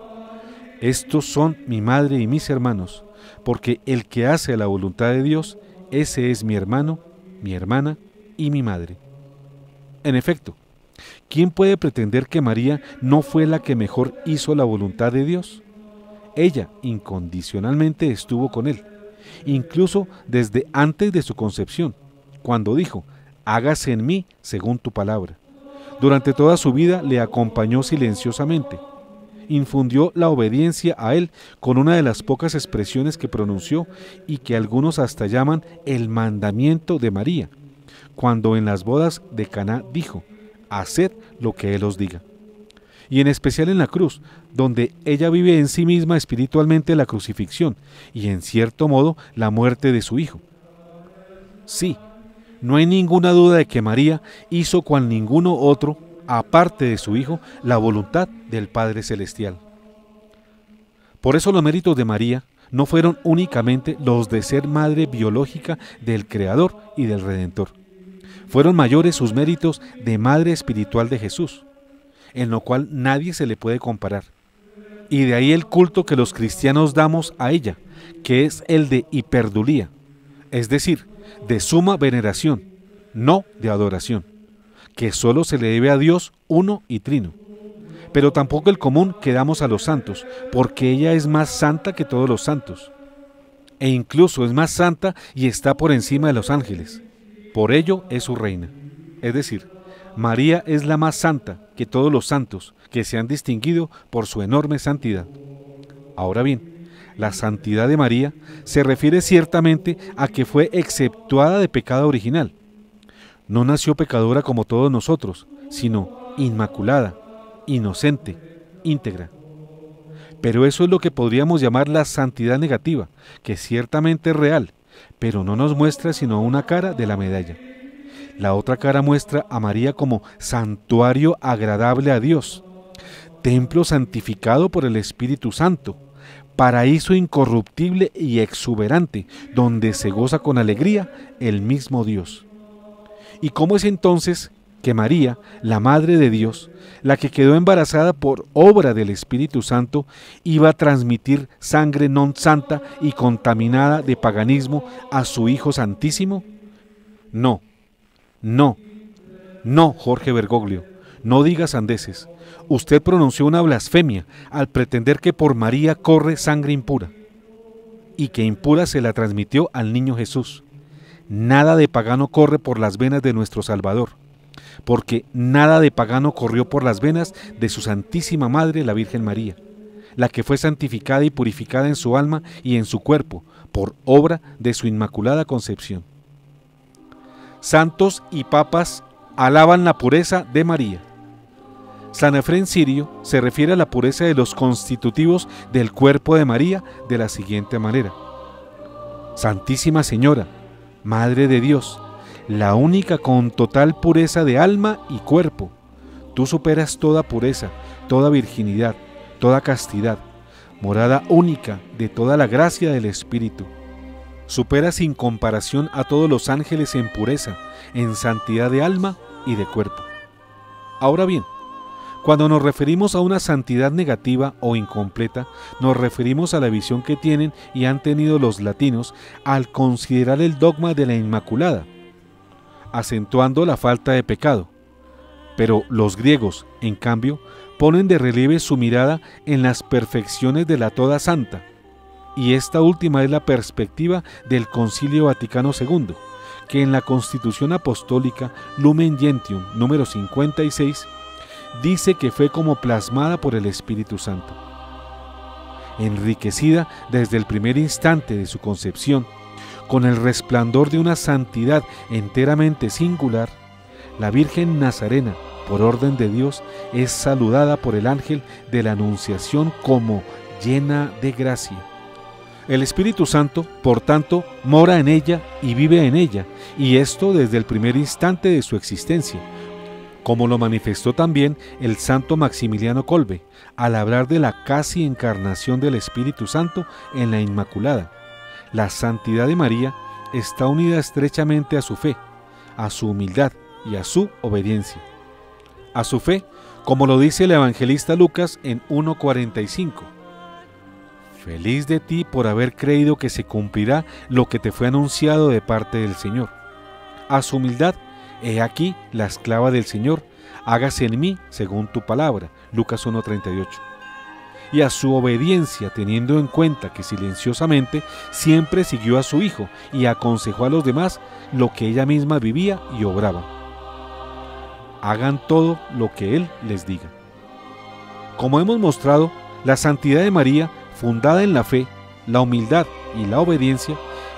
S3: «Estos son mi madre y mis hermanos, porque el que hace la voluntad de Dios, ese es mi hermano, mi hermana y mi madre». En efecto, ¿quién puede pretender que María no fue la que mejor hizo la voluntad de Dios? Ella incondicionalmente estuvo con él, incluso desde antes de su concepción, cuando dijo: «Hágase en mí según tu palabra». Durante toda su vida le acompañó silenciosamente. Infundió la obediencia a él con una de las pocas expresiones que pronunció y que algunos hasta llaman el mandamiento de María, cuando en las bodas de Caná dijo: «Haced lo que él os diga». Y en especial en la cruz, donde ella vive en sí misma espiritualmente la crucifixión y en cierto modo la muerte de su hijo. Sí, no hay ninguna duda de que María hizo cual ninguno otro, aparte de su Hijo, la voluntad del Padre Celestial. Por eso los méritos de María no fueron únicamente los de ser madre biológica del Creador y del Redentor. Fueron mayores sus méritos de madre espiritual de Jesús, en lo cual nadie se le puede comparar. Y de ahí el culto que los cristianos damos a ella, que es el de hiperdulía, es decir, de suma veneración, no de adoración, que solo se le debe a Dios uno y trino, pero tampoco el común que damos a los santos, porque ella es más santa que todos los santos, e incluso es más santa y está por encima de los ángeles. Por ello es su reina, es decir, María es la más santa que todos los santos que se han distinguido por su enorme santidad. Ahora bien, la santidad de María se refiere ciertamente a que fue exceptuada de pecado original. No nació pecadora como todos nosotros, sino inmaculada, inocente, íntegra. Pero eso es lo que podríamos llamar la santidad negativa, que ciertamente es real, pero no nos muestra sino una cara de la medalla. La otra cara muestra a María como santuario agradable a Dios, templo santificado por el Espíritu Santo, paraíso incorruptible y exuberante, donde se goza con alegría el mismo Dios. ¿Y cómo es entonces que María, la Madre de Dios, la que quedó embarazada por obra del Espíritu Santo, iba a transmitir sangre non santa y contaminada de paganismo a su Hijo Santísimo? No, Jorge Bergoglio, no diga sandeces. Usted pronunció una blasfemia al pretender que por María corre sangre impura, y que impura se la transmitió al niño Jesús. Nada de pagano corre por las venas de nuestro Salvador, porque nada de pagano corrió por las venas de su Santísima Madre, la Virgen María, la que fue santificada y purificada en su alma y en su cuerpo, por obra de su Inmaculada Concepción. Santos y papas alaban la pureza de María. San Efrén Sirio se refiere a la pureza de los constitutivos del cuerpo de María de la siguiente manera: Santísima Señora, Madre de Dios, la única con total pureza de alma y cuerpo, tú superas toda pureza, toda virginidad, toda castidad, morada única de toda la gracia del Espíritu. Supera sin comparación a todos los ángeles en pureza, en santidad de alma y de cuerpo. Ahora bien, cuando nos referimos a una santidad negativa o incompleta, nos referimos a la visión que tienen y han tenido los latinos al considerar el dogma de la Inmaculada, acentuando la falta de pecado. Pero los griegos, en cambio, ponen de relieve su mirada en las perfecciones de la Toda Santa, y esta última es la perspectiva del Concilio Vaticano II, que en la Constitución Apostólica Lumen Gentium número 56 dice que fue como plasmada por el Espíritu Santo. Enriquecida desde el primer instante de su concepción, con el resplandor de una santidad enteramente singular, la Virgen Nazarena, por orden de Dios, es saludada por el ángel de la Anunciación como llena de gracia. El Espíritu Santo, por tanto, mora en ella y vive en ella, y esto desde el primer instante de su existencia, como lo manifestó también el santo Maximiliano Kolbe, al hablar de la casi encarnación del Espíritu Santo en la Inmaculada. La santidad de María está unida estrechamente a su fe, a su humildad y a su obediencia. A su fe, como lo dice el evangelista Lucas en 1:45. Feliz de ti por haber creído que se cumplirá lo que te fue anunciado de parte del Señor. A su humildad, he aquí la esclava del Señor, hágase en mí según tu palabra. Lucas 1:38. Y a su obediencia, teniendo en cuenta que silenciosamente siempre siguió a su Hijo y aconsejó a los demás lo que ella misma vivía y obraba. Hagan todo lo que Él les diga. Como hemos mostrado, la santidad de María, fundada en la fe, la humildad y la obediencia,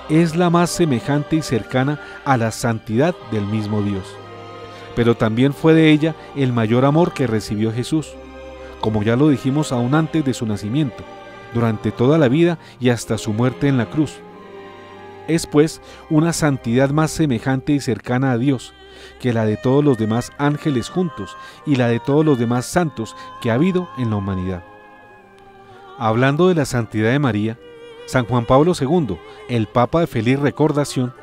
S3: es la más semejante y cercana a la santidad del mismo Dios. Pero también fue de ella el mayor amor que recibió Jesús, como ya lo dijimos aún antes de su nacimiento, durante toda la vida y hasta su muerte en la cruz. Es pues una santidad más semejante y cercana a Dios que la de todos los demás ángeles juntos y la de todos los demás santos que ha habido en la humanidad. Hablando de la santidad de María, San Juan Pablo II, el Papa de feliz recordación,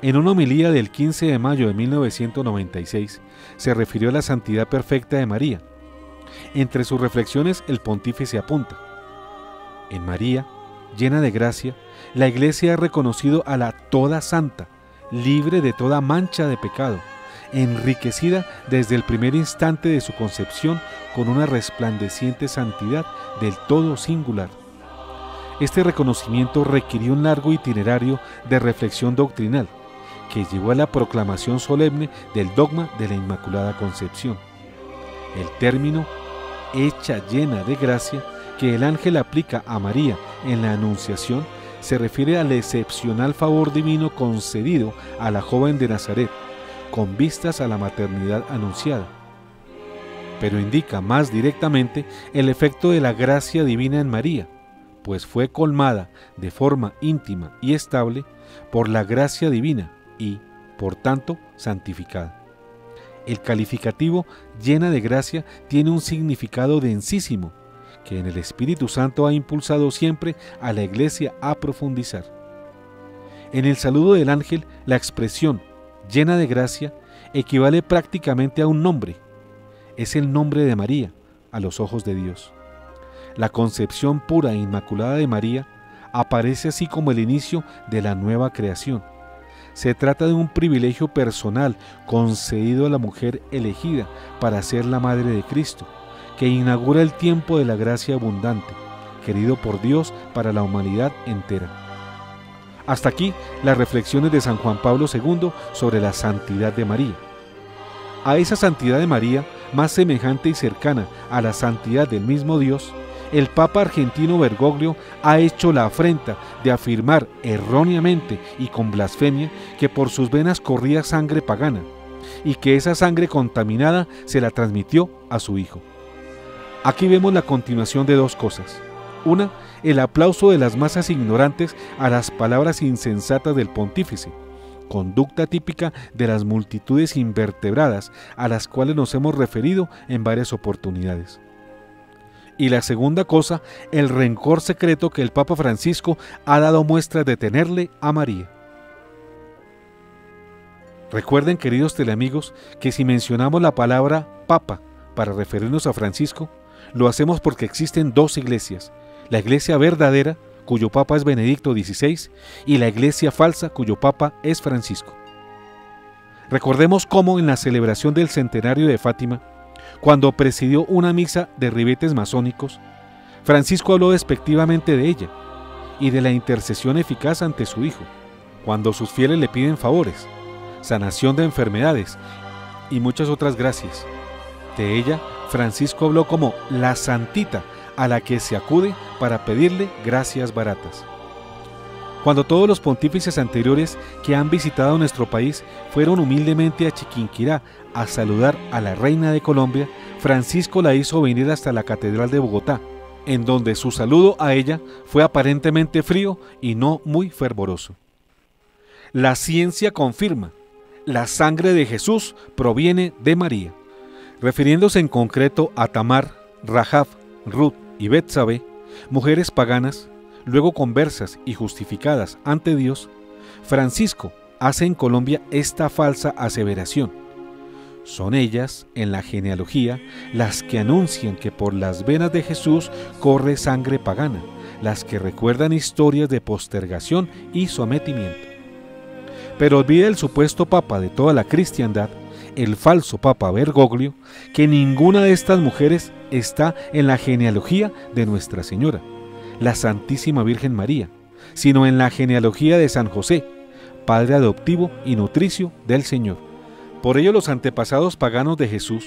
S3: en una homilía del 15 de mayo de 1996, se refirió a la santidad perfecta de María. Entre sus reflexiones, el pontífice apunta: en María, llena de gracia, la Iglesia ha reconocido a la Toda Santa, libre de toda mancha de pecado, enriquecida desde el primer instante de su concepción con una resplandeciente santidad del todo singular. Este reconocimiento requirió un largo itinerario de reflexión doctrinal, que llevó a la proclamación solemne del dogma de la Inmaculada Concepción. El término hecha llena de gracia que el ángel aplica a María en la Anunciación se refiere al excepcional favor divino concedido a la joven de Nazaret, con vistas a la maternidad anunciada. Pero indica más directamente el efecto de la gracia divina en María, pues fue colmada de forma íntima y estable por la gracia divina y, por tanto, santificada. El calificativo llena de gracia tiene un significado densísimo, que en el Espíritu Santo ha impulsado siempre a la Iglesia a profundizar. En el saludo del ángel, la expresión llena de gracia equivale prácticamente a un nombre. Es el nombre de María a los ojos de Dios. La concepción pura e inmaculada de María aparece así como el inicio de la nueva creación. Se trata de un privilegio personal concedido a la mujer elegida para ser la madre de Cristo, que inaugura el tiempo de la gracia abundante, querido por Dios para la humanidad entera. Hasta aquí las reflexiones de San Juan Pablo II sobre la santidad de María. A esa santidad de María, más semejante y cercana a la santidad del mismo Dios, el Papa argentino Bergoglio ha hecho la afrenta de afirmar erróneamente y con blasfemia que por sus venas corría sangre pagana y que esa sangre contaminada se la transmitió a su hijo. Aquí vemos la continuación de dos cosas. Una, el aplauso de las masas ignorantes a las palabras insensatas del pontífice, conducta típica de las multitudes invertebradas a las cuales nos hemos referido en varias oportunidades. Y la segunda cosa, el rencor secreto que el Papa Francisco ha dado muestras de tenerle a María. Recuerden, queridos teleamigos, que si mencionamos la palabra Papa para referirnos a Francisco, lo hacemos porque existen dos iglesias, la iglesia verdadera, cuyo Papa es Benedicto XVI, y la iglesia falsa, cuyo Papa es Francisco. Recordemos cómo en la celebración del centenario de Fátima, cuando presidió una misa de ribetes masónicos, Francisco habló despectivamente de ella y de la intercesión eficaz ante su hijo, cuando sus fieles le piden favores, sanación de enfermedades y muchas otras gracias. De ella, Francisco habló como la santita a la que se acude para pedirle gracias baratas. Cuando todos los pontífices anteriores que han visitado nuestro país fueron humildemente a Chiquinquirá a saludar a la reina de Colombia, Francisco la hizo venir hasta la Catedral de Bogotá, en donde su saludo a ella fue aparentemente frío y no muy fervoroso. La ciencia confirma, la sangre de Jesús proviene de María. Refiriéndose en concreto a Tamar, Rahab, Ruth y Betsabé, mujeres paganas, luego conversas y justificadas ante Dios, Francisco hace en Colombia esta falsa aseveración. Son ellas, en la genealogía, las que anuncian que por las venas de Jesús corre sangre pagana, las que recuerdan historias de postergación y sometimiento. Pero olvida el supuesto papa de toda la cristiandad, el falso Papa Bergoglio, que ninguna de estas mujeres está en la genealogía de Nuestra Señora, la Santísima Virgen María, sino en la genealogía de San José, padre adoptivo y nutricio del Señor. Por ello los antepasados paganos de Jesús,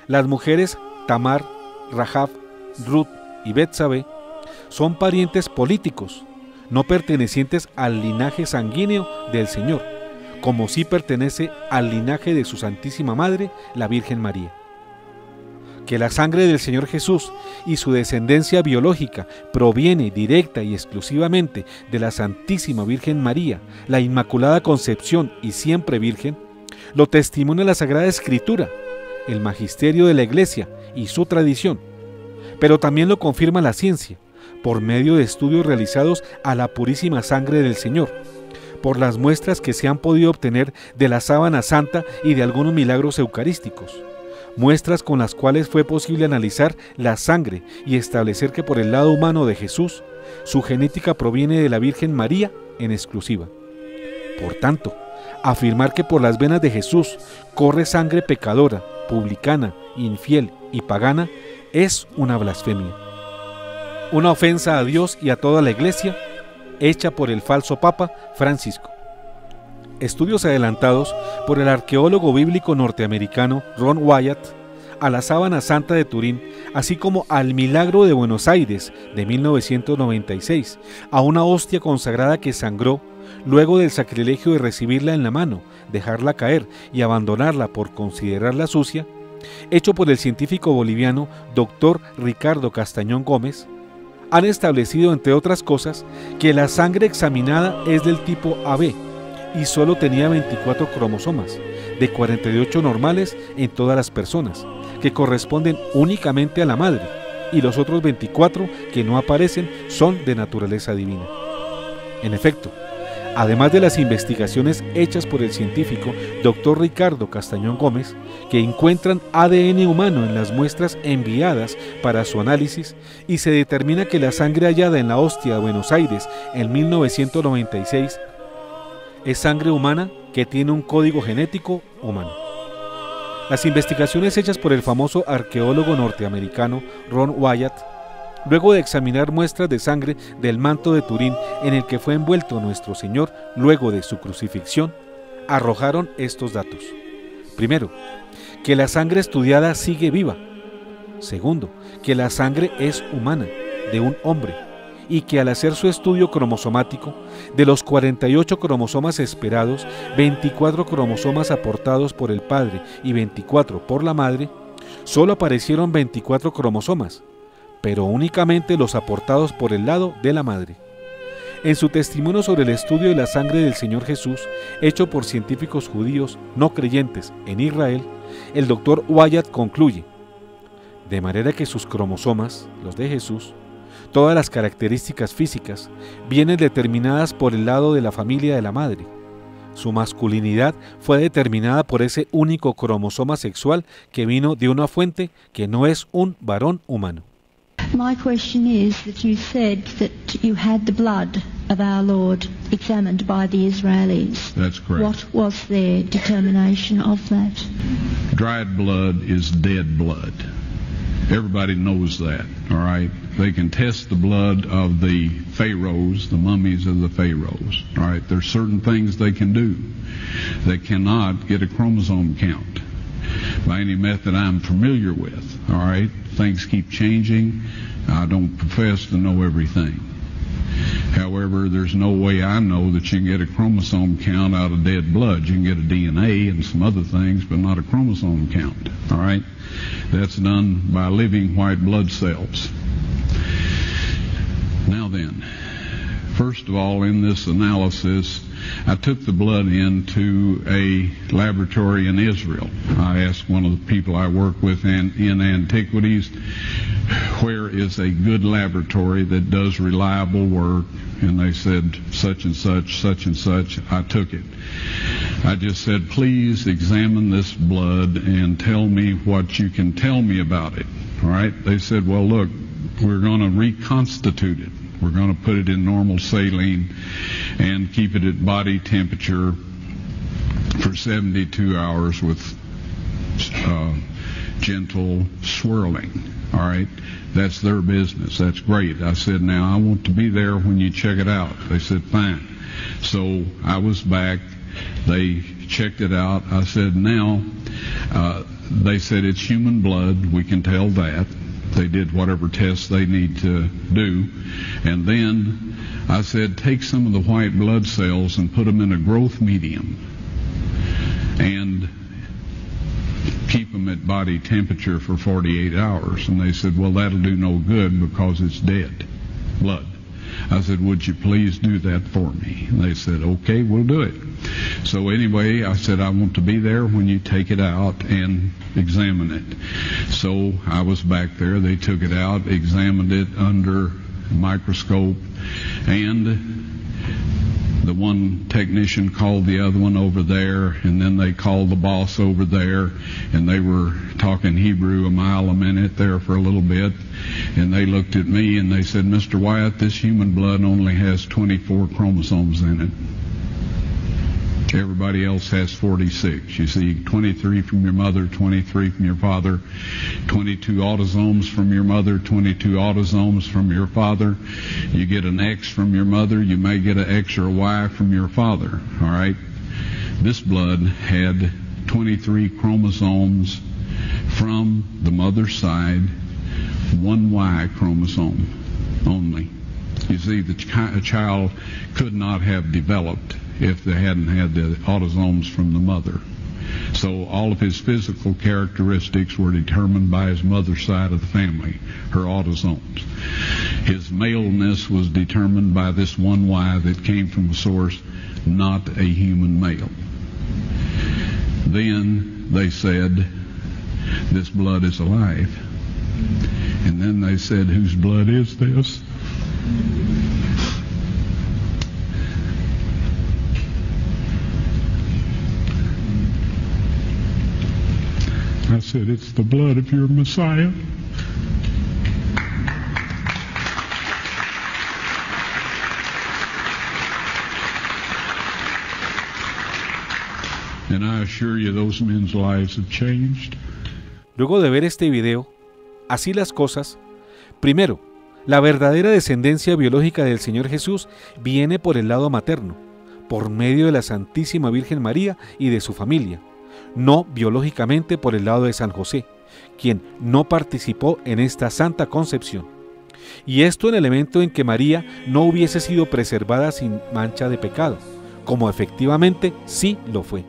S3: las mujeres Tamar, Rahab, Ruth y Betsabé, son parientes políticos, no pertenecientes al linaje sanguíneo del Señor, como sí pertenece al linaje de su Santísima Madre, la Virgen María. Que la sangre del Señor Jesús y su descendencia biológica proviene directa y exclusivamente de la Santísima Virgen María, la Inmaculada Concepción y siempre Virgen, lo testimonia la Sagrada Escritura, el magisterio de la Iglesia y su tradición, pero también lo confirma la ciencia, por medio de estudios realizados a la purísima sangre del Señor, por las muestras que se han podido obtener de la sábana santa y de algunos milagros eucarísticos, muestras con las cuales fue posible analizar la sangre y establecer que por el lado humano de Jesús, su genética proviene de la Virgen María en exclusiva. Por tanto, afirmar que por las venas de Jesús corre sangre pecadora, publicana, infiel y pagana es una blasfemia, una ofensa a Dios y a toda la Iglesia, hecha por el falso Papa Francisco. estudios adelantados por el arqueólogo bíblico norteamericano Ron Wyatt, a la Sábana Santa de Turín, así como al Milagro de Buenos Aires de 1996, a una hostia consagrada que sangró luego del sacrilegio de recibirla en la mano, dejarla caer y abandonarla por considerarla sucia, hecho por el científico boliviano Dr. Ricardo Castañón Gómez, han establecido, entre otras cosas, que la sangre examinada es del tipo AB y solo tenía 24 cromosomas, de 48 normales en todas las personas, que corresponden únicamente a la madre, y los otros 24 que no aparecen son de naturaleza divina. En efecto, además de las investigaciones hechas por el científico Dr. Ricardo Castañón Gómez, que encuentran ADN humano en las muestras enviadas para su análisis y se determina que la sangre hallada en la hostia de Buenos Aires en 1996 es sangre humana que tiene un código genético humano. Las investigaciones hechas por el famoso arqueólogo norteamericano Ron Wyatt, luego de examinar muestras de sangre del manto de Turín en el que fue envuelto nuestro Señor luego de su crucifixión, arrojaron estos datos. Primero, que la sangre estudiada sigue viva. Segundo, que la sangre es humana, de un hombre, y que al hacer su estudio cromosomático, de los 48 cromosomas esperados, 24 cromosomas aportados por el padre y 24 por la madre, solo aparecieron 24 cromosomas, pero únicamente los aportados por el lado de la madre. En su testimonio sobre el estudio de la sangre del Señor Jesús, hecho por científicos judíos no creyentes en Israel, el Dr. Wyatt concluye: de manera que sus cromosomas, los de Jesús, todas las características físicas, vienen determinadas por el lado de la familia de la madre. Su masculinidad fue determinada por ese único cromosoma sexual que vino de una fuente que no es un varón humano.
S5: My question is that you said that you had the blood of our Lord examined by the Israelis.
S6: That's correct.
S5: What was their determination of that?
S6: Dried blood is dead blood. Everybody knows that, all right? They can test the blood of the pharaohs, the mummies of the pharaohs, all right? There's certain things they can do. They cannot get a chromosome count by any method I'm familiar with, all right? Things keep changing. I don't profess to know everything. However, there's no way I know that you can get a chromosome count out of dead blood. You can get a DNA and some other things, but not a chromosome count, all right? That's done by living white blood cells. Now then, first of all, in this analysis, I took the blood into a laboratory in Israel. I asked one of the people I work with in antiquities, where is a good laboratory that does reliable work? And they said, such and such, such and such. I took it. I just said, please examine this blood and tell me what you can tell me about it. All right? They said, well, look, we're going to reconstitute it. We're going to put it in normal saline and keep it at body temperature for 72 hours with gentle swirling. All right? That's their business. That's great. I said, now I want to be there when you check it out. They said, fine. So I was back. They checked it out. I said, now, they said it's human blood. We can tell that. They did whatever tests they need to do. And then I said, take some of the white blood cells and put them in a growth medium and keep them at body temperature for 48 hours. And they said, well, that'll do no good because it's dead blood. I said, would you please do that for me? And they said, okay, we'll do it. So anyway, I said, I want to be there when you take it out and examine it. So I was back there. They took it out, examined it under a microscope, and the one technician called the other one over there, and then they called the boss over there, and they were talking Hebrew a mile a minute there for a little bit, and they looked at me and they said, Mr. Wyatt, this human blood only has 24 chromosomes in it. Everybody else has 46. You see, 23 from your mother, 23 from your father, 22 autosomes from your mother, 22 autosomes from your father. You get an X from your mother, you may get an X or a Y from your father, all right? This blood had 23 chromosomes from the mother's side, one Y chromosome only. You see, a child could not have developed if they hadn't had the autosomes from the mother. So all of his physical characteristics were determined by his mother's side of the family, her autosomes. His maleness was determined by this one Y that came from a source not a human male. Then they said, this blood is alive. And then they said, whose blood is this? I said, it's the blood of your Messiah. And I assure you, those men's lives have changed.
S3: Luego de ver este video, así las cosas, primero, la verdadera descendencia biológica del Señor Jesús viene por el lado materno, por medio de la Santísima Virgen María y de su familia, no biológicamente por el lado de San José, quien no participó en esta santa concepción. Y esto en el evento en que María no hubiese sido preservada sin mancha de pecado, como efectivamente sí lo fue,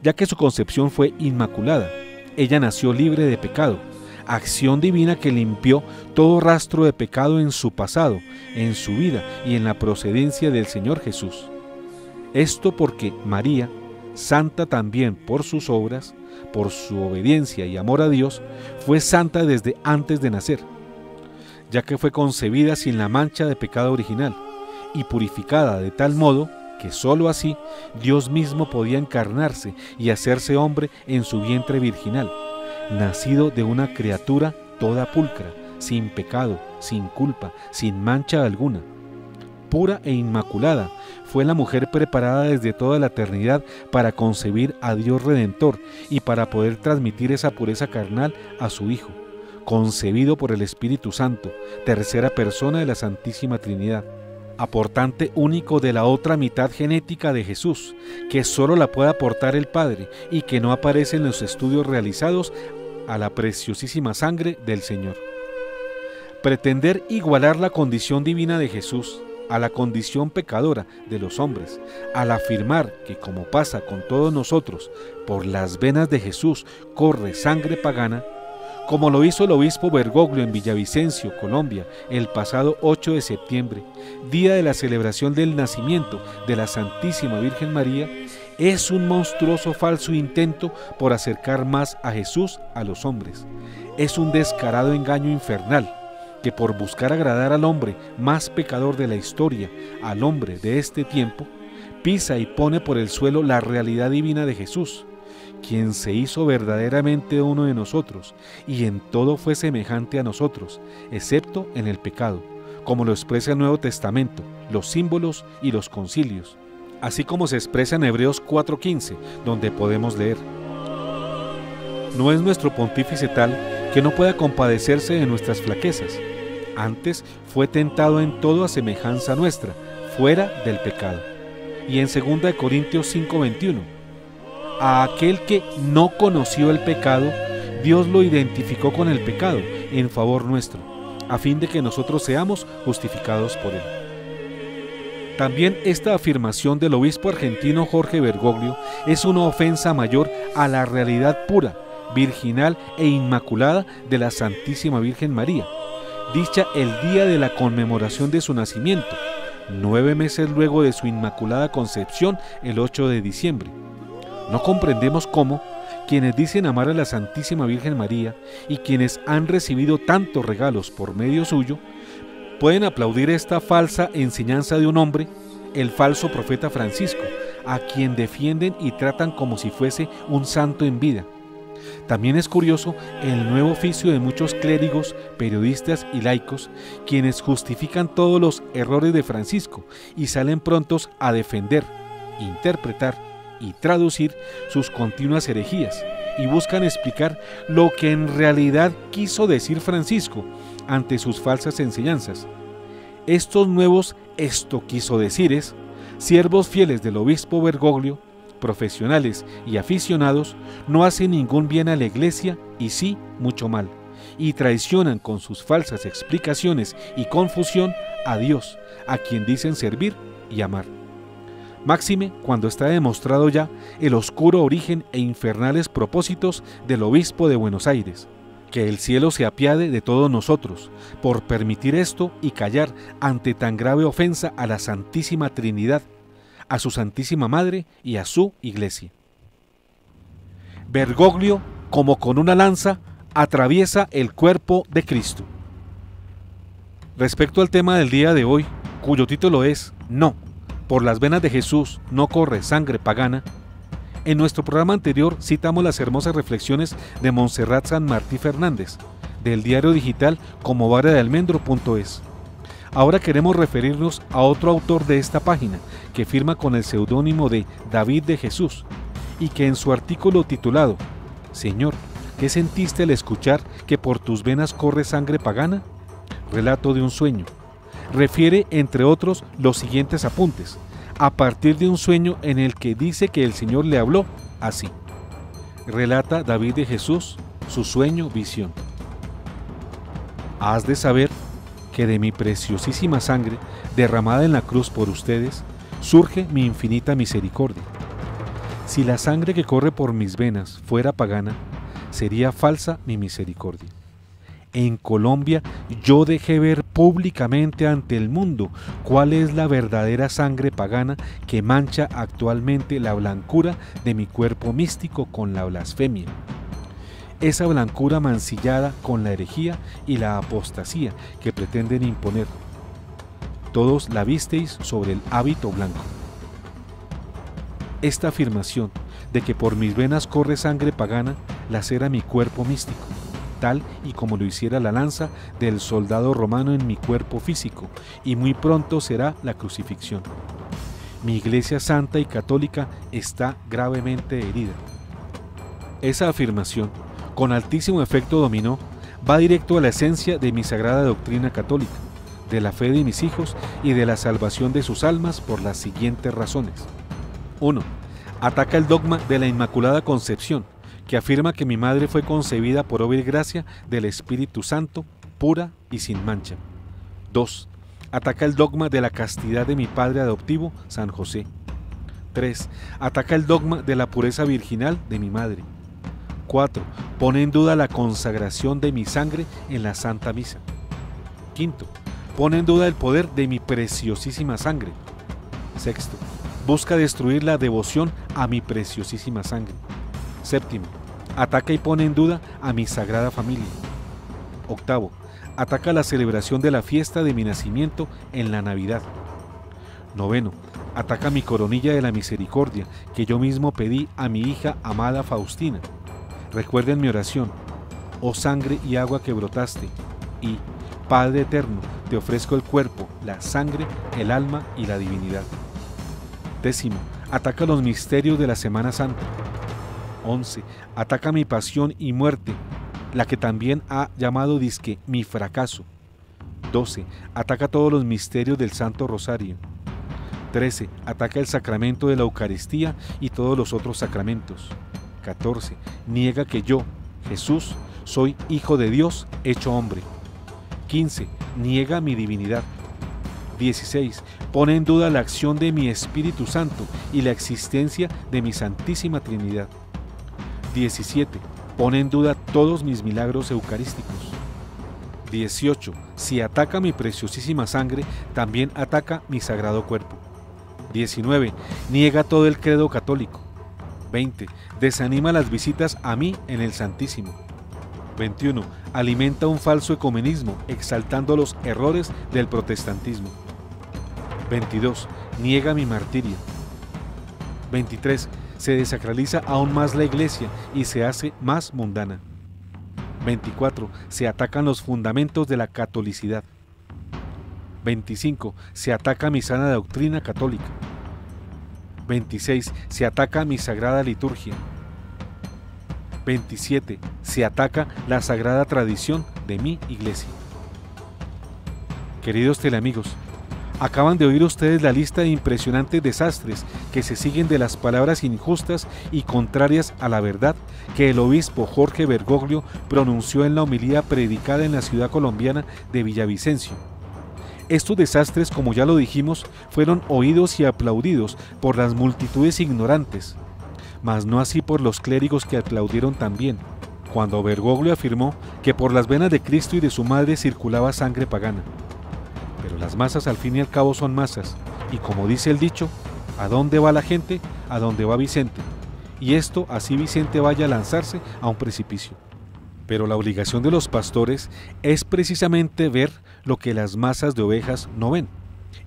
S3: ya que su concepción fue inmaculada. Ella nació libre de pecado, acción divina que limpió todo rastro de pecado en su pasado, en su vida y en la procedencia del Señor Jesús. Esto porque María, santa también por sus obras, por su obediencia y amor a Dios, fue santa desde antes de nacer, ya que fue concebida sin la mancha de pecado original y purificada de tal modo que sólo así Dios mismo podía encarnarse y hacerse hombre en su vientre virginal, nacido de una criatura toda pulcra, sin pecado, sin culpa, sin mancha alguna. Pura e inmaculada, fue la mujer preparada desde toda la eternidad para concebir a Dios Redentor y para poder transmitir esa pureza carnal a su Hijo, concebido por el Espíritu Santo, tercera persona de la Santísima Trinidad, aportante único de la otra mitad genética de Jesús, que solo la puede aportar el Padre y que no aparece en los estudios realizados a la preciosísima sangre del Señor. Pretender igualar la condición divina de Jesús a la condición pecadora de los hombres, al afirmar que, como pasa con todos nosotros, por las venas de Jesús corre sangre pagana, como lo hizo el obispo Bergoglio en Villavicencio, Colombia, el pasado 8 de septiembre, día de la celebración del nacimiento de la Santísima Virgen María, es un monstruoso falso intento por acercar más a Jesús a los hombres. Es un descarado engaño infernal que, por buscar agradar al hombre más pecador de la historia, al hombre de este tiempo, pisa y pone por el suelo la realidad divina de Jesús, quien se hizo verdaderamente uno de nosotros y en todo fue semejante a nosotros, excepto en el pecado, como lo expresa el Nuevo Testamento, los símbolos y los concilios, así como se expresa en Hebreos 4:15, donde podemos leer: no es nuestro pontífice tal que no pueda compadecerse de nuestras flaquezas, antes fue tentado en todo a semejanza nuestra, fuera del pecado. Y en 2 Corintios 5:21, a aquel que no conoció el pecado, Dios lo identificó con el pecado en favor nuestro, a fin de que nosotros seamos justificados por él. También esta afirmación del obispo argentino Jorge Bergoglio es una ofensa mayor a la realidad pura, virginal e inmaculada de la Santísima Virgen María, dicha el día de la conmemoración de su nacimiento, 9 meses luego de su inmaculada concepción, el 8 de diciembre. No comprendemos cómo quienes dicen amar a la Santísima Virgen María y quienes han recibido tantos regalos por medio suyo, pueden aplaudir esta falsa enseñanza de un hombre, el falso profeta Francisco, a quien defienden y tratan como si fuese un santo en vida. También es curioso el nuevo oficio de muchos clérigos, periodistas y laicos, quienes justifican todos los errores de Francisco y salen prontos a defender, interpretar y traducir sus continuas herejías y buscan explicar lo que en realidad quiso decir Francisco ante sus falsas enseñanzas. Estos nuevos esto quiso decires, siervos fieles del obispo Bergoglio, profesionales y aficionados, no hacen ningún bien a la iglesia y sí mucho mal, y traicionan con sus falsas explicaciones y confusión a Dios, a quien dicen servir y amar. Máxime cuando está demostrado ya el oscuro origen e infernales propósitos del obispo de Buenos Aires. Que el cielo se apiade de todos nosotros por permitir esto y callar ante tan grave ofensa a la Santísima Trinidad, a su Santísima Madre y a su Iglesia. Bergoglio, como con una lanza, atraviesa el cuerpo de Cristo. Respecto al tema del día de hoy, cuyo título es No, por las venas de Jesús no corre sangre pagana, en nuestro programa anterior citamos las hermosas reflexiones de Montserrat San Martí Fernández, del diario digital comovaradealmendro.es. Ahora queremos referirnos a otro autor de esta página, que firma con el seudónimo de David de Jesús, y que en su artículo titulado Señor, ¿qué sentiste al escuchar que por tus venas corre sangre pagana? Relato de un sueño. Refiere, entre otros, los siguientes apuntes, a partir de un sueño en el que dice que el Señor le habló así. Relata David de Jesús su sueño, visión. Has de saber que de mi preciosísima sangre, derramada en la cruz por ustedes, surge mi infinita misericordia. Si la sangre que corre por mis venas fuera pagana, sería falsa mi misericordia. En Colombia yo dejé ver públicamente ante el mundo cuál es la verdadera sangre pagana que mancha actualmente la blancura de mi cuerpo místico con la blasfemia. Esa blancura mancillada con la herejía y la apostasía que pretenden imponer. Todos la visteis sobre el hábito blanco. Esta afirmación de que por mis venas corre sangre pagana lacera mi cuerpo místico, tal y como lo hiciera la lanza del soldado romano en mi cuerpo físico, y muy pronto será la crucifixión. Mi iglesia santa y católica está gravemente herida. Esa afirmación, con altísimo efecto dominó, va directo a la esencia de mi sagrada doctrina católica, de la fe de mis hijos y de la salvación de sus almas por las siguientes razones. 1. Ataca el dogma de la Inmaculada Concepción, que afirma que mi madre fue concebida por obra y gracia del Espíritu Santo, pura y sin mancha. 2. Ataca el dogma de la castidad de mi padre adoptivo, San José. 3. Ataca el dogma de la pureza virginal de mi madre. 4. Pone en duda la consagración de mi sangre en la Santa Misa. 5. Pone en duda el poder de mi preciosísima sangre. 6. Busca destruir la devoción a mi preciosísima sangre. 7. Ataca y pone en duda a mi sagrada familia. 8. Ataca la celebración de la fiesta de mi nacimiento en la Navidad. 9. Ataca mi coronilla de la misericordia que yo mismo pedí a mi hija amada Faustina. Recuerden mi oración, oh sangre y agua que brotaste, y, Padre eterno, te ofrezco el cuerpo, la sangre, el alma y la divinidad. 10. Ataca los misterios de la Semana Santa. 11. Ataca mi pasión y muerte, la que también ha llamado disque mi fracaso. 12. Ataca todos los misterios del Santo Rosario. 13. Ataca el sacramento de la Eucaristía y todos los otros sacramentos. 14. Niega que yo, Jesús, soy hijo de Dios hecho hombre. 15. Niega mi divinidad. 16. Pone en duda la acción de mi Espíritu Santo y la existencia de mi Santísima Trinidad. 17. Pone en duda todos mis milagros eucarísticos. 18. Si ataca mi preciosísima sangre, también ataca mi sagrado cuerpo. 19. Niega todo el credo católico. 20. Desanima las visitas a mí en el Santísimo. 21. Alimenta un falso ecumenismo, exaltando los errores del protestantismo. 22. Niega mi martirio. 23. Se desacraliza aún más la iglesia y se hace más mundana. 24. Se atacan los fundamentos de la catolicidad. 25. Se ataca mi sana doctrina católica. 26. Se ataca mi sagrada liturgia. 27. Se ataca la sagrada tradición de mi iglesia. Queridos teleamigos, Acaban de oír ustedes la lista de impresionantes desastres que se siguen de las palabras injustas y contrarias a la verdad que el obispo Jorge Bergoglio pronunció en la homilía predicada en la ciudad colombiana de Villavicencio. Estos desastres, como ya lo dijimos, fueron oídos y aplaudidos por las multitudes ignorantes, mas no así por los clérigos que aplaudieron también, cuando Bergoglio afirmó que por las venas de Cristo y de su madre circulaba sangre pagana. Pero las masas al fin y al cabo son masas, y como dice el dicho, ¿a dónde va la gente? A donde va Vicente. Y esto así Vicente vaya a lanzarse a un precipicio. Pero la obligación de los pastores es precisamente ver lo que las masas de ovejas no ven,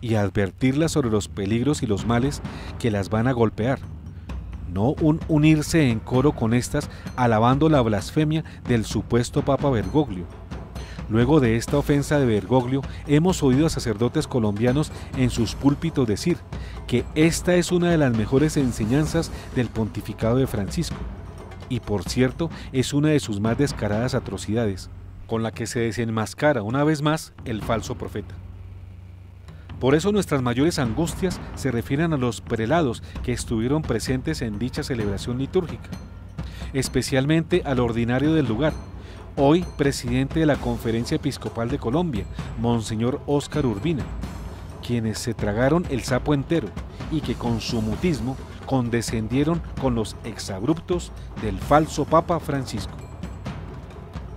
S3: y advertirlas sobre los peligros y los males que las van a golpear. No unirse en coro con estas alabando la blasfemia del supuesto Papa Bergoglio. Luego de esta ofensa de Bergoglio, hemos oído a sacerdotes colombianos en sus púlpitos decir que esta es una de las mejores enseñanzas del pontificado de Francisco, y por cierto, es una de sus más descaradas atrocidades, con la que se desenmascara una vez más el falso profeta. Por eso nuestras mayores angustias se refieren a los prelados que estuvieron presentes en dicha celebración litúrgica, especialmente al ordinario del lugar, hoy presidente de la Conferencia Episcopal de Colombia, Monseñor Óscar Urbina, quienes se tragaron el sapo entero y que con su mutismo condescendieron con los exabruptos del falso Papa Francisco.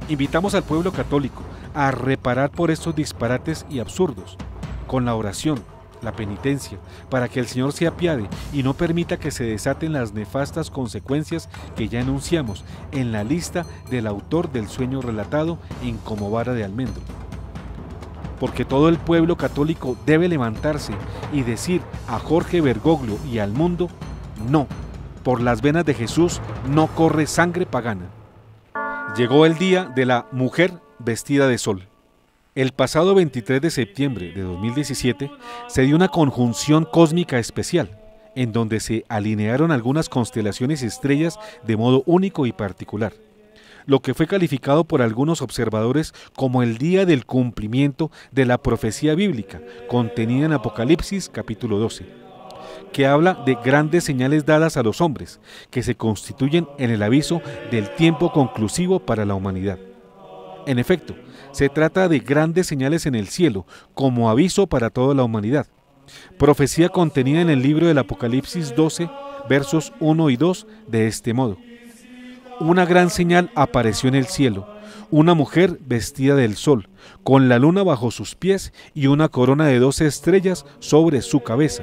S3: Invitamos al pueblo católico a reparar por estos disparates y absurdos, con la oración, la penitencia, para que el Señor se apiade y no permita que se desaten las nefastas consecuencias que ya enunciamos en la lista del autor del sueño relatado en Como vara de almendro. Porque todo el pueblo católico debe levantarse y decir a Jorge Bergoglio y al mundo, no, por las venas de Jesús no corre sangre pagana. Llegó el día de la mujer vestida de sol. El pasado 23 de septiembre de 2017 se dio una conjunción cósmica especial, en donde se alinearon algunas constelaciones y estrellas de modo único y particular, lo que fue calificado por algunos observadores como el día del cumplimiento de la profecía bíblica contenida en Apocalipsis capítulo 12, que habla de grandes señales dadas a los hombres, que se constituyen en el aviso del tiempo conclusivo para la humanidad. En efecto, se trata de grandes señales en el cielo, como aviso para toda la humanidad. Profecía contenida en el libro del Apocalipsis 12, versos 1 y 2, de este modo. Una gran señal apareció en el cielo, una mujer vestida del sol, con la luna bajo sus pies y una corona de 12 estrellas sobre su cabeza.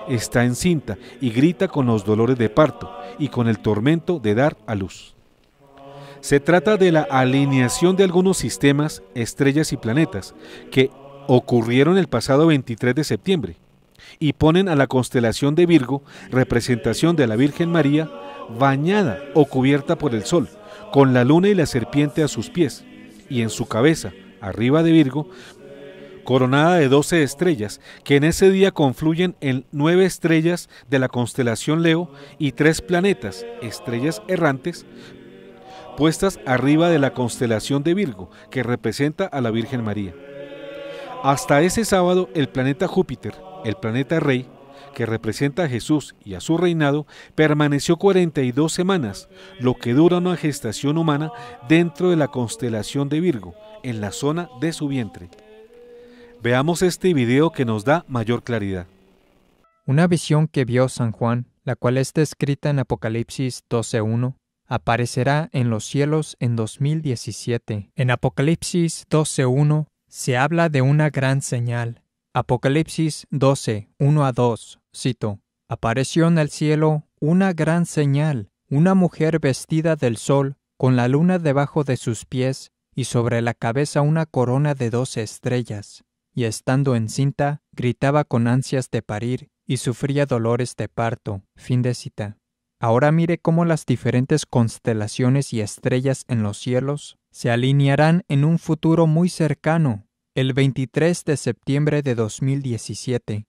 S3: Está encinta y grita con los dolores de parto y con el tormento de dar a luz. Se trata de la alineación de algunos sistemas, estrellas y planetas que ocurrieron el pasado 23 de septiembre y ponen a la constelación de Virgo, representación de la Virgen María, bañada o cubierta por el sol, con la luna y la serpiente a sus pies, y en su cabeza, arriba de Virgo, coronada de 12 estrellas, que en ese día confluyen en 9 estrellas de la constelación Leo y 3 planetas, estrellas errantes, puestas arriba de la constelación de Virgo, que representa a la Virgen María. Hasta ese sábado, el planeta Júpiter, el planeta Rey, que representa a Jesús y a su reinado, permaneció 42 semanas, lo que dura una gestación humana dentro de la constelación de Virgo, en la zona de su vientre. Veamos este video que nos da mayor claridad.
S7: Una visión que vio San Juan, la cual está escrita en Apocalipsis 12:1, aparecerá en los cielos en 2017. En Apocalipsis 12:1 se habla de una gran señal. Apocalipsis 12:1-2, cito: apareció en el cielo una gran señal, una mujer vestida del sol, con la luna debajo de sus pies, y sobre la cabeza una corona de 12 estrellas. Y estando encinta, gritaba con ansias de parir, y sufría dolores de parto. Fin de cita. Ahora mire cómo las diferentes constelaciones y estrellas en los cielos se alinearán en un futuro muy cercano, el 23 de septiembre de 2017.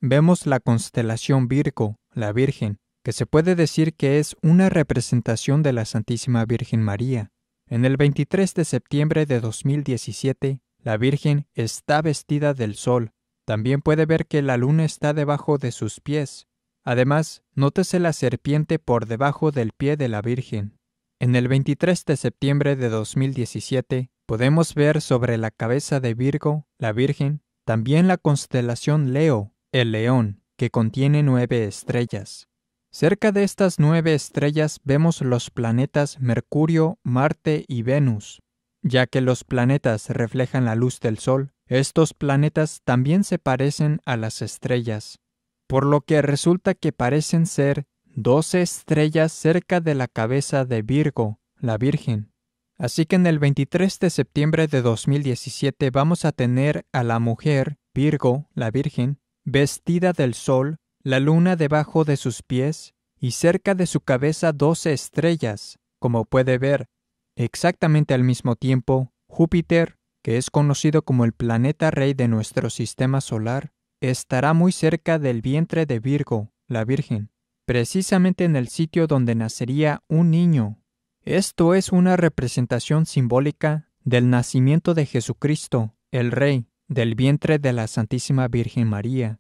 S7: Vemos la constelación Virgo, la Virgen, que se puede decir que es una representación de la Santísima Virgen María. En el 23 de septiembre de 2017, la Virgen está vestida del sol, También puede ver que la luna está debajo de sus pies. Además, nótese la serpiente por debajo del pie de la Virgen. En el 23 de septiembre de 2017, podemos ver sobre la cabeza de Virgo, la Virgen, también la constelación Leo, el león, que contiene 9 estrellas. Cerca de estas 9 estrellas vemos los planetas Mercurio, Marte y Venus. Ya que los planetas reflejan la luz del Sol, estos planetas también se parecen a las estrellas, por lo que resulta que parecen ser 12 estrellas cerca de la cabeza de Virgo, la Virgen. Así que en el 23 de septiembre de 2017 vamos a tener a la mujer, Virgo, la Virgen, vestida del sol, la luna debajo de sus pies y cerca de su cabeza 12 estrellas. Como puede ver, exactamente al mismo tiempo, Júpiter, que es conocido como el planeta rey de nuestro sistema solar, estará muy cerca del vientre de Virgo, la Virgen, precisamente en el sitio donde nacería un niño. Esto es una representación simbólica del nacimiento de Jesucristo, el Rey, del vientre de la Santísima Virgen María.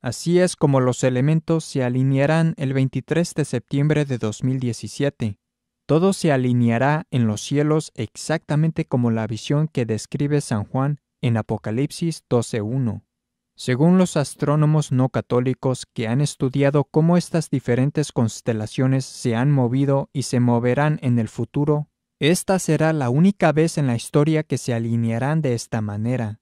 S7: Así es como los elementos se alinearán el 23 de septiembre de 2017. Todo se alineará en los cielos exactamente como la visión que describe San Juan en Apocalipsis 12:1. Según los astrónomos no católicos que han estudiado cómo estas diferentes constelaciones se han movido y se moverán en el futuro, esta será la única vez en la historia que se alinearán de esta manera.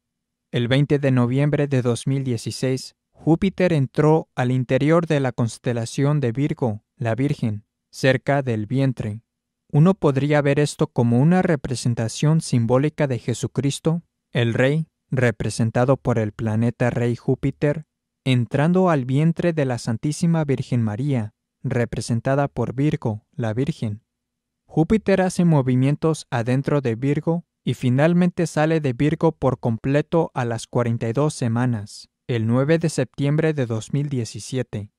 S7: El 20 de noviembre de 2016, Júpiter entró al interior de la constelación de Virgo, la Virgen, cerca del vientre. Uno podría ver esto como una representación simbólica de Jesucristo, el Rey, representado por el planeta rey Júpiter, entrando al vientre de la Santísima Virgen María, representada por Virgo, la Virgen. Júpiter hace movimientos adentro de Virgo y finalmente sale de Virgo por completo a las 42 semanas, el 9 de septiembre de 2017.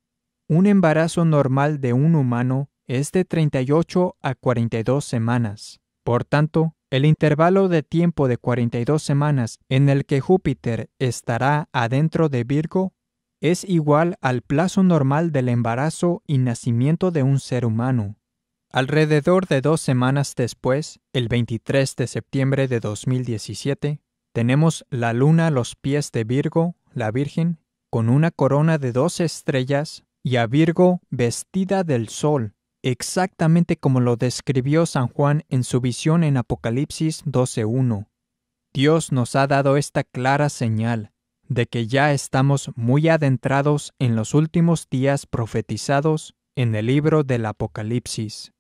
S7: Un embarazo normal de un humano es de 38 a 42 semanas. Por tanto, el intervalo de tiempo de 42 semanas en el que Júpiter estará adentro de Virgo es igual al plazo normal del embarazo y nacimiento de un ser humano. Alrededor de 2 semanas después, el 23 de septiembre de 2017, tenemos la luna a los pies de Virgo, la Virgen, con una corona de 12 estrellas y a Virgo vestida del sol, exactamente como lo describió San Juan en su visión en Apocalipsis 12:1. Dios nos ha dado esta clara señal de que ya estamos muy adentrados en los últimos días profetizados en el libro del Apocalipsis.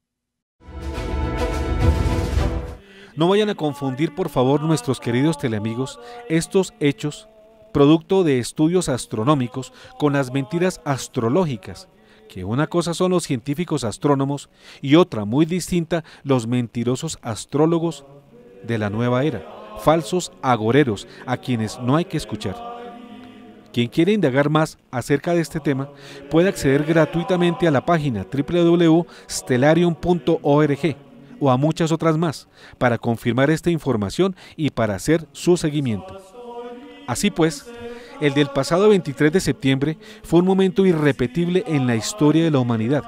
S3: No vayan a confundir, por favor, nuestros queridos teleamigos, estos hechos, producto de estudios astronómicos, con las mentiras astrológicas, que una cosa son los científicos astrónomos y otra muy distinta los mentirosos astrólogos de la nueva era, falsos agoreros a quienes no hay que escuchar. Quien quiere indagar más acerca de este tema puede acceder gratuitamente a la página www.stellarium.org o a muchas otras más para confirmar esta información y para hacer su seguimiento. Así pues, el del pasado 23 de septiembre fue un momento irrepetible en la historia de la humanidad,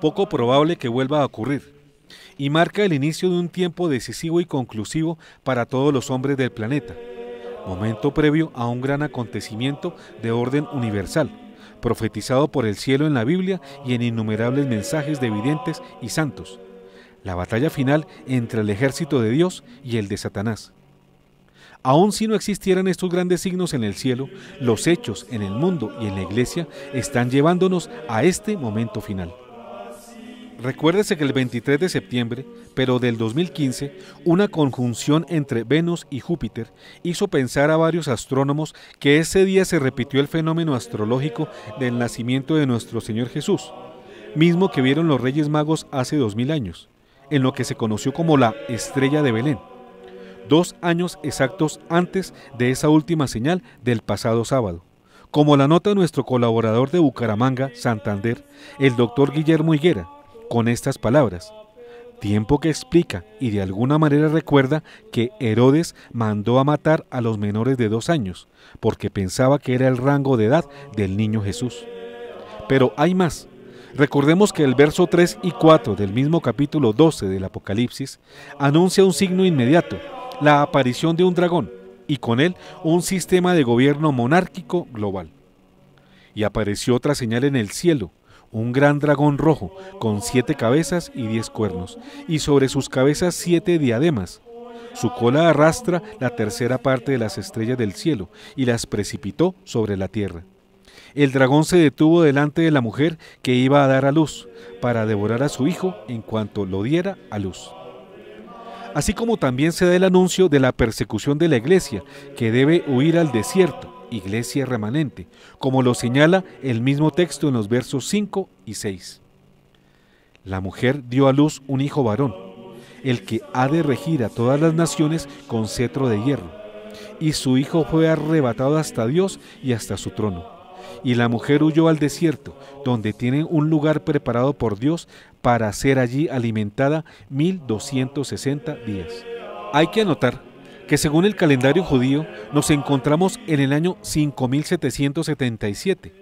S3: poco probable que vuelva a ocurrir, y marca el inicio de un tiempo decisivo y conclusivo para todos los hombres del planeta, momento previo a un gran acontecimiento de orden universal, profetizado por el cielo en la Biblia y en innumerables mensajes de videntes y santos, la batalla final entre el ejército de Dios y el de Satanás. Aun si no existieran estos grandes signos en el cielo, los hechos en el mundo y en la iglesia están llevándonos a este momento final. Recuérdese que el 23 de septiembre, pero del 2015, una conjunción entre Venus y Júpiter hizo pensar a varios astrónomos que ese día se repitió el fenómeno astrológico del nacimiento de nuestro Señor Jesús, mismo que vieron los Reyes Magos hace 2000 años, en lo que se conoció como la Estrella de Belén. 2 años exactos antes de esa última señal del pasado sábado. Como la nota nuestro colaborador de Bucaramanga, Santander, el doctor Guillermo Higuera, con estas palabras: tiempo que explica y de alguna manera recuerda que Herodes mandó a matar a los menores de 2 años, porque pensaba que era el rango de edad del niño Jesús. Pero hay más. Recordemos que el verso 3 y 4 del mismo capítulo 12 del Apocalipsis anuncia un signo inmediato, la aparición de un dragón, y con él un sistema de gobierno monárquico global. Y apareció otra señal en el cielo, un gran dragón rojo, con 7 cabezas y 10 cuernos, y sobre sus cabezas 7 diademas. Su cola arrastra la tercera parte de las estrellas del cielo, y las precipitó sobre la tierra. El dragón se detuvo delante de la mujer que iba a dar a luz, para devorar a su hijo en cuanto lo diera a luz. Así como también se da el anuncio de la persecución de la iglesia, que debe huir al desierto, iglesia remanente, como lo señala el mismo texto en los versos 5 y 6. La mujer dio a luz un hijo varón, el que ha de regir a todas las naciones con cetro de hierro, y su hijo fue arrebatado hasta Dios y hasta su trono. Y la mujer huyó al desierto, donde tiene un lugar preparado por Dios para ser allí alimentada 1260 días. Hay que anotar que según el calendario judío nos encontramos en el año 5777,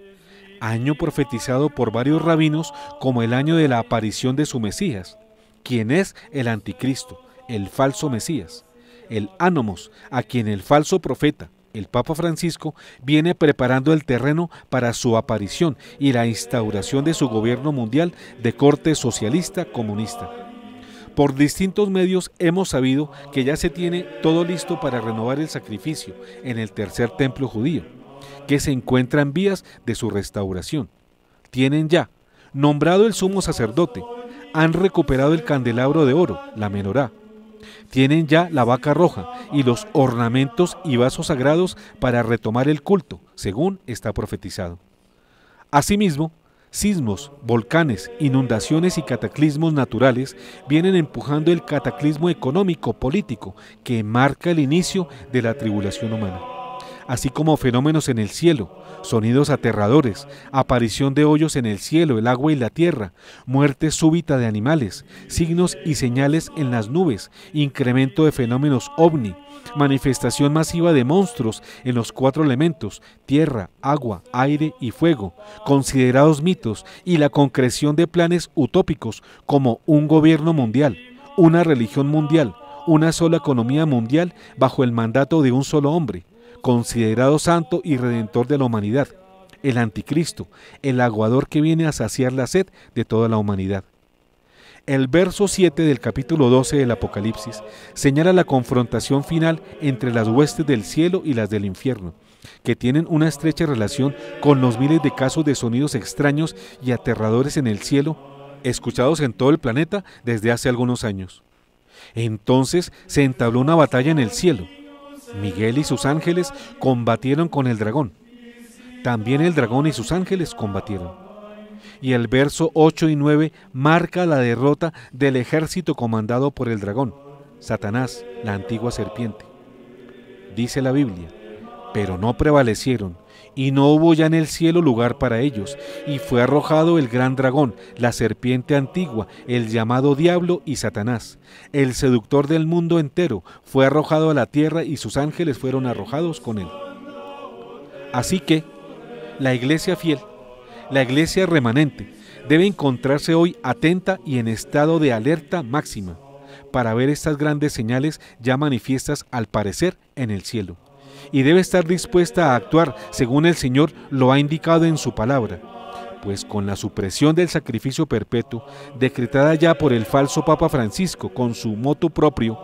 S3: año profetizado por varios rabinos como el año de la aparición de su Mesías, quien es el anticristo, el falso Mesías, el Anomos, a quien el falso profeta, el Papa Francisco, viene preparando el terreno para su aparición y la instauración de su gobierno mundial de corte socialista comunista. Por distintos medios hemos sabido que ya se tiene todo listo para renovar el sacrificio en el tercer templo judío, que se encuentra en vías de su restauración. Tienen ya nombrado el sumo sacerdote, han recuperado el candelabro de oro, la menorá. Tienen ya la vaca roja y los ornamentos y vasos sagrados para retomar el culto, según está profetizado. Asimismo, sismos, volcanes, inundaciones y cataclismos naturales vienen empujando el cataclismo económico-político que marca el inicio de la tribulación humana, así como fenómenos en el cielo, sonidos aterradores, aparición de hoyos en el cielo, el agua y la tierra, muerte súbita de animales, signos y señales en las nubes, incremento de fenómenos ovni, manifestación masiva de monstruos en los 4 elementos, tierra, agua, aire y fuego, considerados mitos, y la concreción de planes utópicos como un gobierno mundial, una religión mundial, una sola economía mundial bajo el mandato de un solo hombre, considerado santo y redentor de la humanidad, el anticristo, el aguador que viene a saciar la sed de toda la humanidad. El verso 7 del capítulo 12 del Apocalipsis señala la confrontación final entre las huestes del cielo y las del infierno, que tienen una estrecha relación con los miles de casos de sonidos extraños y aterradores en el cielo, escuchados en todo el planeta desde hace algunos años. Entonces se entabló una batalla en el cielo. Miguel y sus ángeles combatieron con el dragón. También el dragón y sus ángeles combatieron. Y el verso 8 y 9 marca la derrota del ejército comandado por el dragón, Satanás, la antigua serpiente. Dice la Biblia: pero no prevalecieron, y no hubo ya en el cielo lugar para ellos, y fue arrojado el gran dragón, la serpiente antigua, el llamado Diablo y Satanás, el seductor del mundo entero, fue arrojado a la tierra y sus ángeles fueron arrojados con él. Así que la iglesia fiel, la iglesia remanente, debe encontrarse hoy atenta y en estado de alerta máxima para ver estas grandes señales ya manifiestas al parecer en el cielo. Y debe estar dispuesta a actuar según el Señor lo ha indicado en su palabra, pues con la supresión del sacrificio perpetuo, decretada ya por el falso Papa Francisco con su motu propio,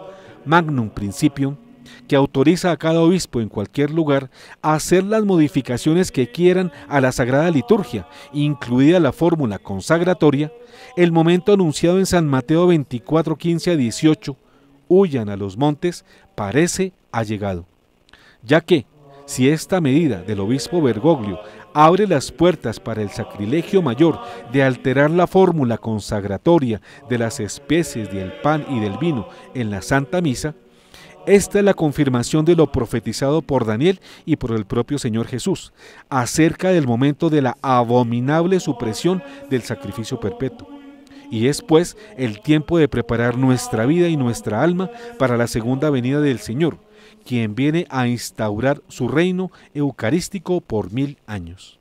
S3: Magnum Principium, que autoriza a cada obispo en cualquier lugar a hacer las modificaciones que quieran a la Sagrada Liturgia, incluida la fórmula consagratoria, el momento anunciado en San Mateo 24, 15 a 18, huyan a los montes, parece ha llegado. Ya que, si esta medida del obispo Bergoglio abre las puertas para el sacrilegio mayor de alterar la fórmula consagratoria de las especies del pan y del vino en la Santa Misa, esta es la confirmación de lo profetizado por Daniel y por el propio Señor Jesús, acerca del momento de la abominable supresión del sacrificio perpetuo. y es pues el tiempo de preparar nuestra vida y nuestra alma para la segunda venida del Señor, quien viene a instaurar su reino eucarístico por 1000 años.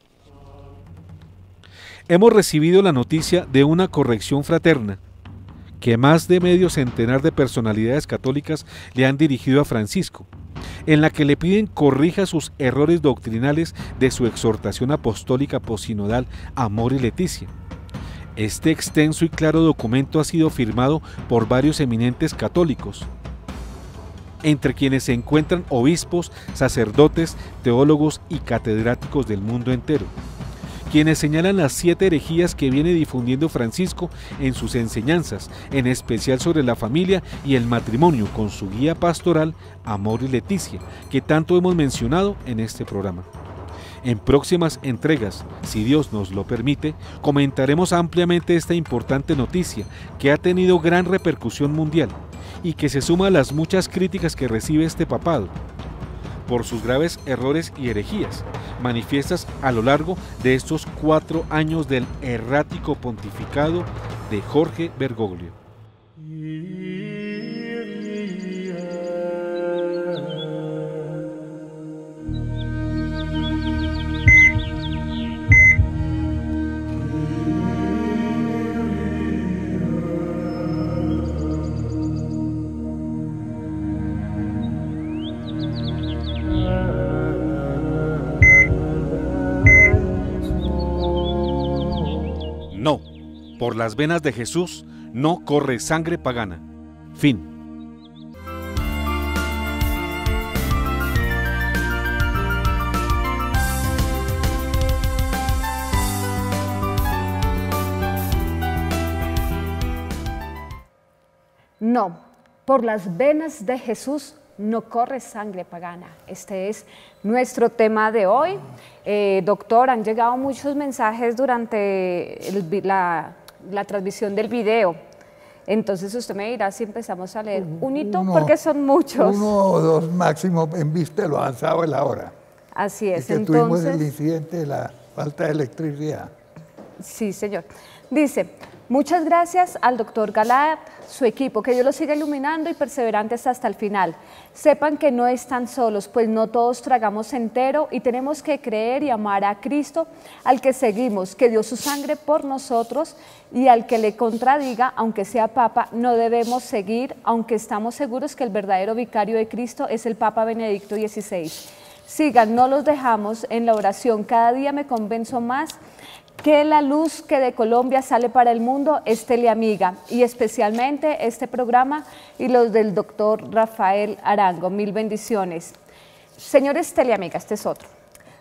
S3: Hemos recibido la noticia de una corrección fraterna que más de medio centenar de personalidades católicas le han dirigido a Francisco, en la que le piden corrija sus errores doctrinales de su exhortación apostólica posinodal Amor y Leticia. Este extenso y claro documento ha sido firmado por varios eminentes católicos, entre quienes se encuentran obispos, sacerdotes, teólogos y catedráticos del mundo entero, quienes señalan las 7 herejías que viene difundiendo Francisco en sus enseñanzas, en especial sobre la familia y el matrimonio, con su guía pastoral Amor y Leticia, que tanto hemos mencionado en este programa. En próximas entregas, si Dios nos lo permite, comentaremos ampliamente esta importante noticia que ha tenido gran repercusión mundial y que se suma a las muchas críticas que recibe este papado por sus graves errores y herejías, manifiestas a lo largo de estos 4 años del errático pontificado de Jorge Bergoglio. No, por las venas de Jesús no corre sangre pagana. Fin.
S1: No, por las venas de Jesús no corre sangre pagana. Este es nuestro tema de hoy. Doctor, han llegado muchos mensajes durante la transmisión del video. Entonces usted me dirá si empezamos a leer porque son muchos. 1
S2: o 2 máximo en vista de lo avanzado de la hora.
S1: Así es.
S2: Y que tuvimos el incidente de la falta de electricidad.
S1: Sí, señor. Dice: muchas gracias al doctor Galad, su equipo, que Dios los siga iluminando y perseverantes hasta el final. Sepan que no están solos, pues no todos tragamos entero y tenemos que creer y amar a Cristo, al que seguimos, que dio su sangre por nosotros, y al que le contradiga, aunque sea Papa, no debemos seguir, aunque estamos seguros que el verdadero vicario de Cristo es el Papa Benedicto XVI. Sigan, no los dejamos en la oración. Cada día me convenzo más que la luz que de Colombia sale para el mundo es Teleamiga, y especialmente este programa y los del doctor Rafael Arango. Mil bendiciones. Señores Teleamiga, este es otro.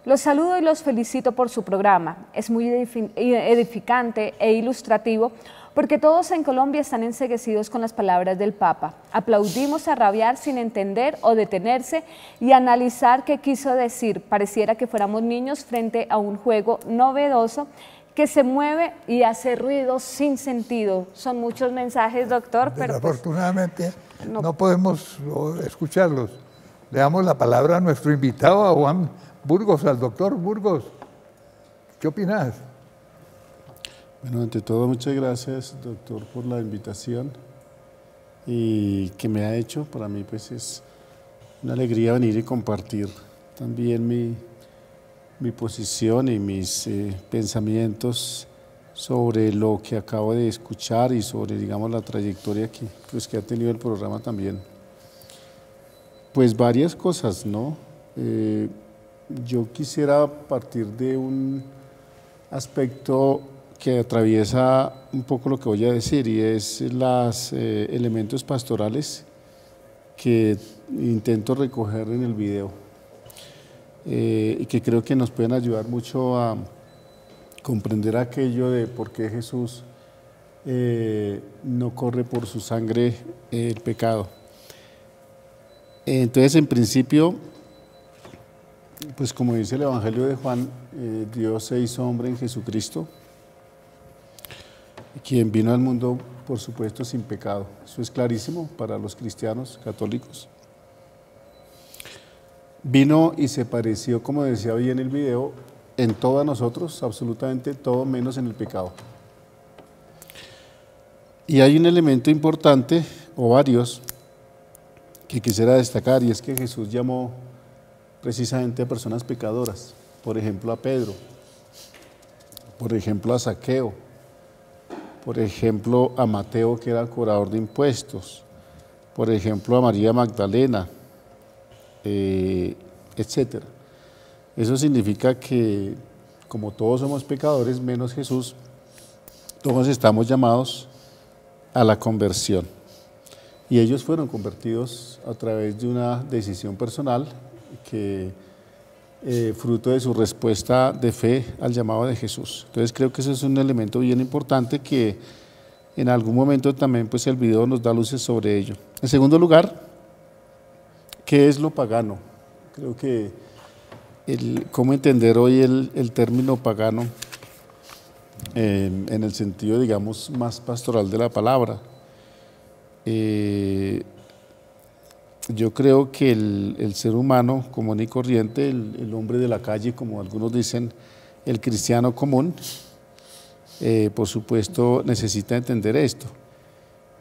S1: Los saludo y los felicito por su programa. Es muy edificante e ilustrativo, porque todos en Colombia están enceguecidos con las palabras del Papa. Aplaudimos a rabiar sin entender o detenerse y analizar qué quiso decir. Pareciera que fuéramos niños frente a un juego novedoso que se mueve y hace ruidos sin sentido. Son muchos mensajes, doctor, pero
S2: desafortunadamente no podemos escucharlos. Le damos la palabra a nuestro invitado, a Juan Burgos, al doctor Burgos. ¿Qué opinas?
S8: Bueno, ante todo, muchas gracias, doctor, por la invitación y que me ha hecho. Para mí, pues, es una alegría venir y compartir también mi posición y mis pensamientos sobre lo que acabo de escuchar y sobre, digamos, la trayectoria que ha tenido el programa también. Pues varias cosas, ¿no? Yo quisiera partir de un aspecto que atraviesa un poco lo que voy a decir, y es los elementos pastorales que intento recoger en el video y que creo que nos pueden ayudar mucho a comprender aquello de por qué Jesús no corre por su sangre el pecado. Entonces, en principio, pues como dice el Evangelio de Juan, Dios se hizo hombre en Jesucristo, quien vino al mundo, por supuesto, sin pecado. Eso es clarísimo para los cristianos católicos. Vino y se pareció, como decía hoy en el video, en todos nosotros, absolutamente todo menos en el pecado. Y hay un elemento importante, o varios, que quisiera destacar, y es que Jesús llamó precisamente a personas pecadoras, por ejemplo a Pedro, por ejemplo a Zaqueo, por ejemplo a Mateo, que era cobrador de impuestos, por ejemplo a María Magdalena, etc. Eso significa que, como todos somos pecadores, menos Jesús, todos estamos llamados a la conversión. Y ellos fueron convertidos a través de una decisión personal que fruto de su respuesta de fe al llamado de Jesús. Entonces creo que ese es un elemento bien importante que en algún momento también pues el video nos da luces sobre ello. En segundo lugar, ¿qué es lo pagano? Creo que cómo entender hoy el término pagano en el sentido, digamos, más pastoral de la palabra. Yo creo que el ser humano común y corriente, el hombre de la calle, como algunos dicen, el cristiano común, por supuesto necesita entender esto.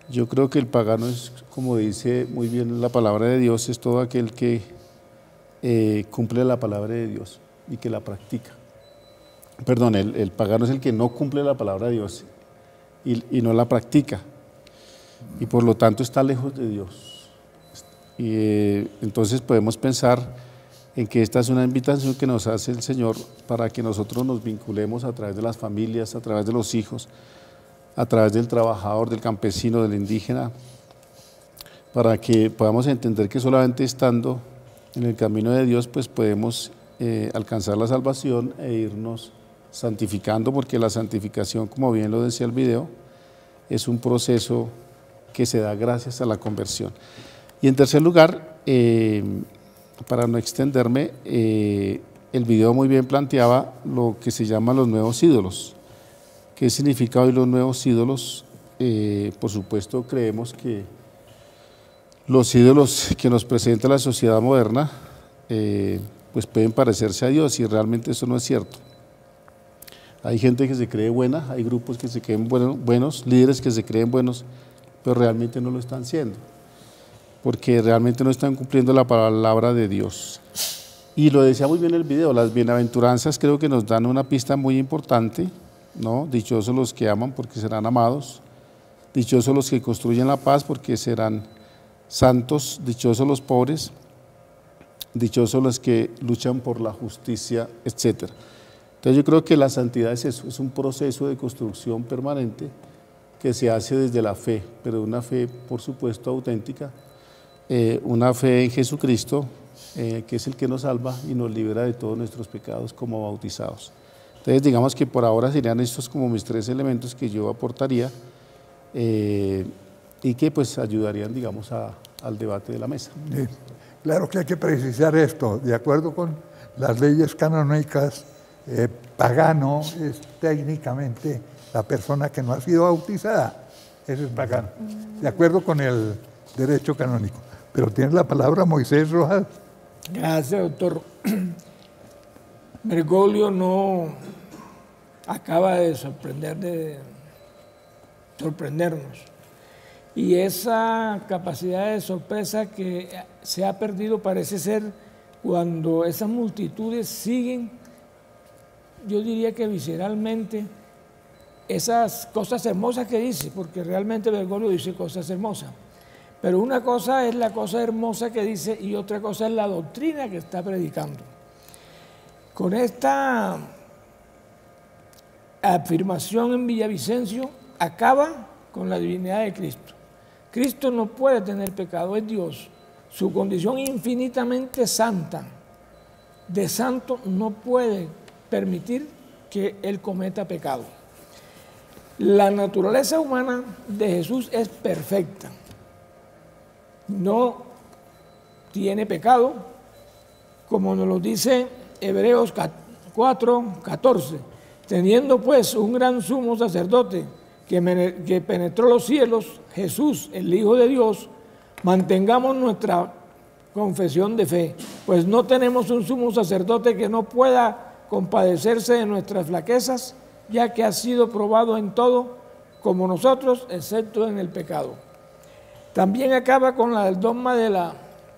S8: Yo creo que el pagano es, como dice muy bien la palabra de Dios, es todo aquel que cumple la palabra de Dios y que la practica. Perdón, el pagano es el que no cumple la palabra de Dios y no la practica, y por lo tanto está lejos de Dios. Y entonces podemos pensar en que esta es una invitación que nos hace el Señor para que nosotros nos vinculemos a través de las familias, a través de los hijos, a través del trabajador, del campesino, del indígena, para que podamos entender que solamente estando en el camino de Dios pues podemos alcanzar la salvación e irnos santificando, porque la santificación, como bien lo decía el video, es un proceso que se da gracias a la conversión. Y en tercer lugar, para no extenderme, el video muy bien planteaba lo que se llama los nuevos ídolos. ¿Qué significa hoy los nuevos ídolos? Por supuesto, creemos que los ídolos que nos presenta la sociedad moderna pues pueden parecerse a Dios, y realmente eso no es cierto. Hay gente que se cree buena, hay grupos que se creen buenos, líderes que se creen buenos, pero realmente no lo están siendo, porque realmente no están cumpliendo la palabra de Dios. Y lo decía muy bien el video, las bienaventuranzas creo que nos dan una pista muy importante, ¿no? Dichosos los que aman porque serán amados, dichosos los que construyen la paz porque serán santos, dichosos los pobres, dichosos los que luchan por la justicia, etc. Entonces yo creo que la santidad es eso, es un proceso de construcción permanente que se hace desde la fe, pero una fe por supuesto auténtica, una fe en Jesucristo, que es el que nos salva y nos libera de todos nuestros pecados como bautizados. Entonces digamos que por ahora serían estos como mis tres elementos que yo aportaría y que pues ayudarían, digamos, al debate de la mesa.
S2: Sí. Claro que hay que precisar esto, de acuerdo con las leyes canónicas, pagano es técnicamente la persona que no ha sido bautizada, ese es pagano, de acuerdo con el derecho canónico. Pero tiene la palabra Moisés Rojas.
S9: Gracias, doctor. Bergoglio no acaba de sorprendernos. Y esa capacidad de sorpresa que se ha perdido parece ser cuando esas multitudes siguen, yo diría que visceralmente, esas cosas hermosas que dice, porque realmente Bergoglio dice cosas hermosas. Pero una cosa es la cosa hermosa que dice y otra cosa es la doctrina que está predicando. Con esta afirmación en Villavicencio acaba con la divinidad de Cristo. Cristo no puede tener pecado, es Dios. Su condición infinitamente santa, de santo, no puede permitir que Él cometa pecado. La naturaleza humana de Jesús es perfecta. No tiene pecado, como nos lo dice Hebreos 4:14. Teniendo pues un gran sumo sacerdote que penetró los cielos, Jesús, el Hijo de Dios, mantengamos nuestra confesión de fe, pues no tenemos un sumo sacerdote que no pueda compadecerse de nuestras flaquezas, ya que ha sido probado en todo, como nosotros, excepto en el pecado. También acaba con el dogma de la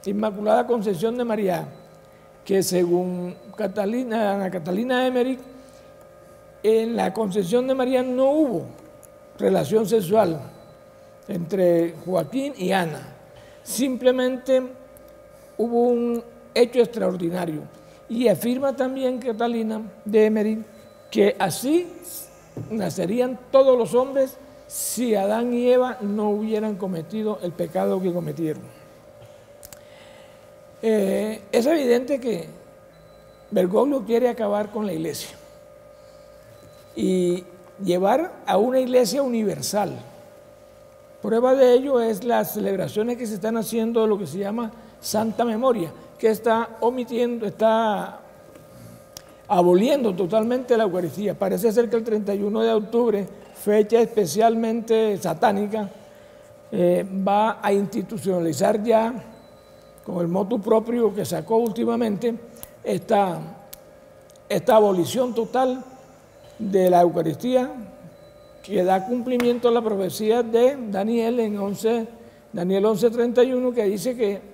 S9: Inmaculada Concepción de María, que según Ana Catalina Emmerich, en la Concepción de María no hubo relación sexual entre Joaquín y Ana. Simplemente hubo un hecho extraordinario. Y afirma también Catalina de Emmerich que así nacerían todos los hombres si Adán y Eva no hubieran cometido el pecado que cometieron. Es evidente que Bergoglio quiere acabar con la iglesia y llevar a una iglesia universal. Prueba de ello es las celebraciones que se están haciendo de lo que se llama Santa Memoria, que está aboliendo totalmente la Eucaristía. Parece ser que el 31 de octubre, fecha especialmente satánica, va a institucionalizar ya, con el motu propio que sacó últimamente, esta abolición total de la Eucaristía, que da cumplimiento a la profecía de Daniel en Daniel 11:31, que dice que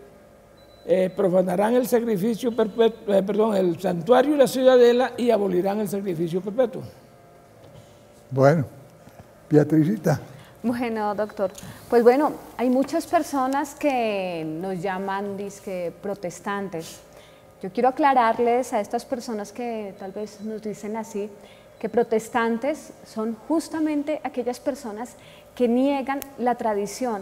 S9: profanarán el sacrificio perpetuo, el santuario y la ciudadela y abolirán el sacrificio perpetuo.
S2: Bueno, Beatricita.
S1: Bueno, doctor, pues bueno, hay muchas personas que nos llaman dizque protestantes. Yo quiero aclararles a estas personas que tal vez nos dicen así, que protestantes son justamente aquellas personas que niegan la tradición.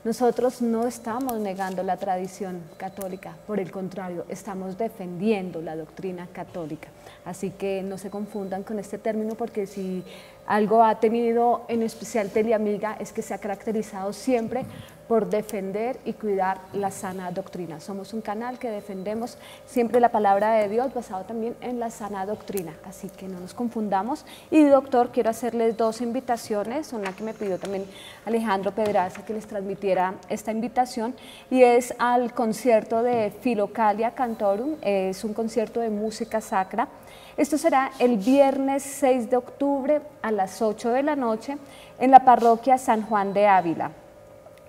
S1: Nosotros no estamos negando la tradición católica, por el contrario, estamos defendiendo la doctrina católica. Así que no se confundan con este término, porque si algo ha tenido en especial Teleamiga es que se ha caracterizado siempre por defender y cuidar la sana doctrina. Somos un canal que defendemos siempre la palabra de Dios, basado también en la sana doctrina, así que no nos confundamos. Y doctor, quiero hacerles dos invitaciones, una que me pidió también Alejandro Pedraza que les transmitiera esta invitación, y es al concierto de Philokalia Cantorum, es un concierto de música sacra. Esto será el viernes 6 de octubre a las 8 de la noche en la parroquia San Juan de Ávila.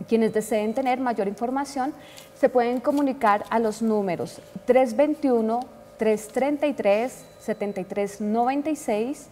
S1: Quienes deseen tener mayor información se pueden comunicar a los números 321-333-7396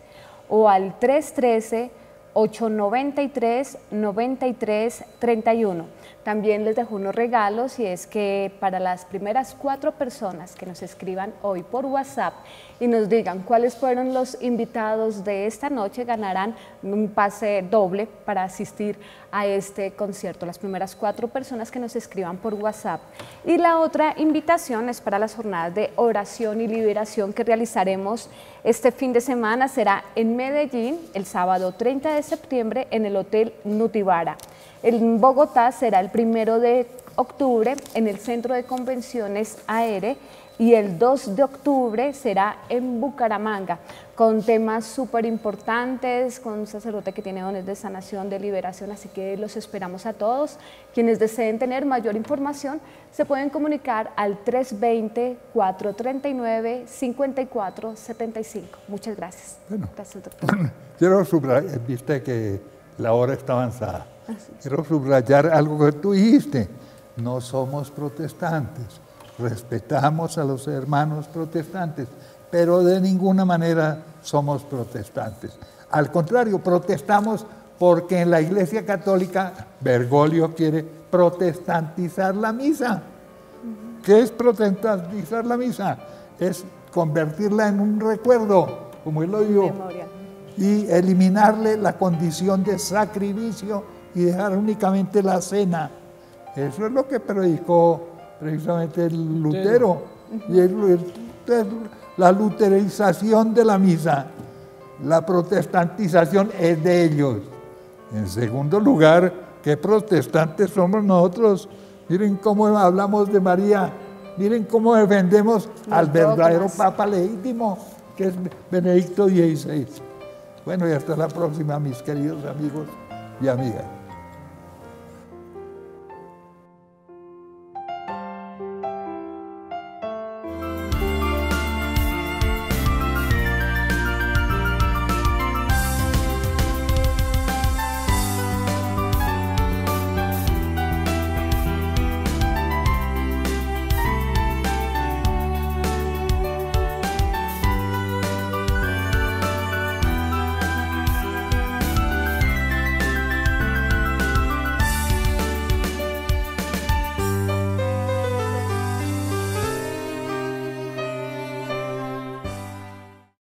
S1: o al 313-893-9331. También les dejo unos regalos, y es que para las primeras 4 personas que nos escriban hoy por WhatsApp y nos digan cuáles fueron los invitados de esta noche, ganarán un pase doble para asistir a este concierto, las primeras 4 personas que nos escriban por WhatsApp. Y la otra invitación es para las jornadas de oración y liberación que realizaremos este fin de semana. Será en Medellín el sábado 30 de septiembre en el Hotel Nutibara. En Bogotá será el 1 de octubre en el Centro de Convenciones AERE, y el 2 de octubre será en Bucaramanga, con temas súper importantes, con un sacerdote que tiene dones de sanación, de liberación, así que los esperamos a todos. Quienes deseen tener mayor información se pueden comunicar al 320-439-5475. Muchas gracias.
S2: Bueno,
S1: gracias, doctor.
S2: Quiero subrayar, viste que la hora está avanzada. Quiero subrayar algo que tú dijiste. No somos protestantes. Respetamos a los hermanos protestantes, pero de ninguna manera somos protestantes. Al contrario, protestamos porque en la Iglesia Católica Bergoglio quiere protestantizar la misa. ¿Qué es protestantizar la misa? Es convertirla en un recuerdo, como él lo dijo, y eliminarle la condición de sacrificio y dejar únicamente la cena. Eso es lo que predicó precisamente el Lutero, y la luterización de la misa. La protestantización es de ellos. En segundo lugar, ¿qué protestantes somos nosotros? Miren cómo hablamos de María, miren cómo defendemos al verdadero Papa legítimo, que es Benedicto XVI. Bueno, y hasta la próxima, mis queridos amigos y amigas.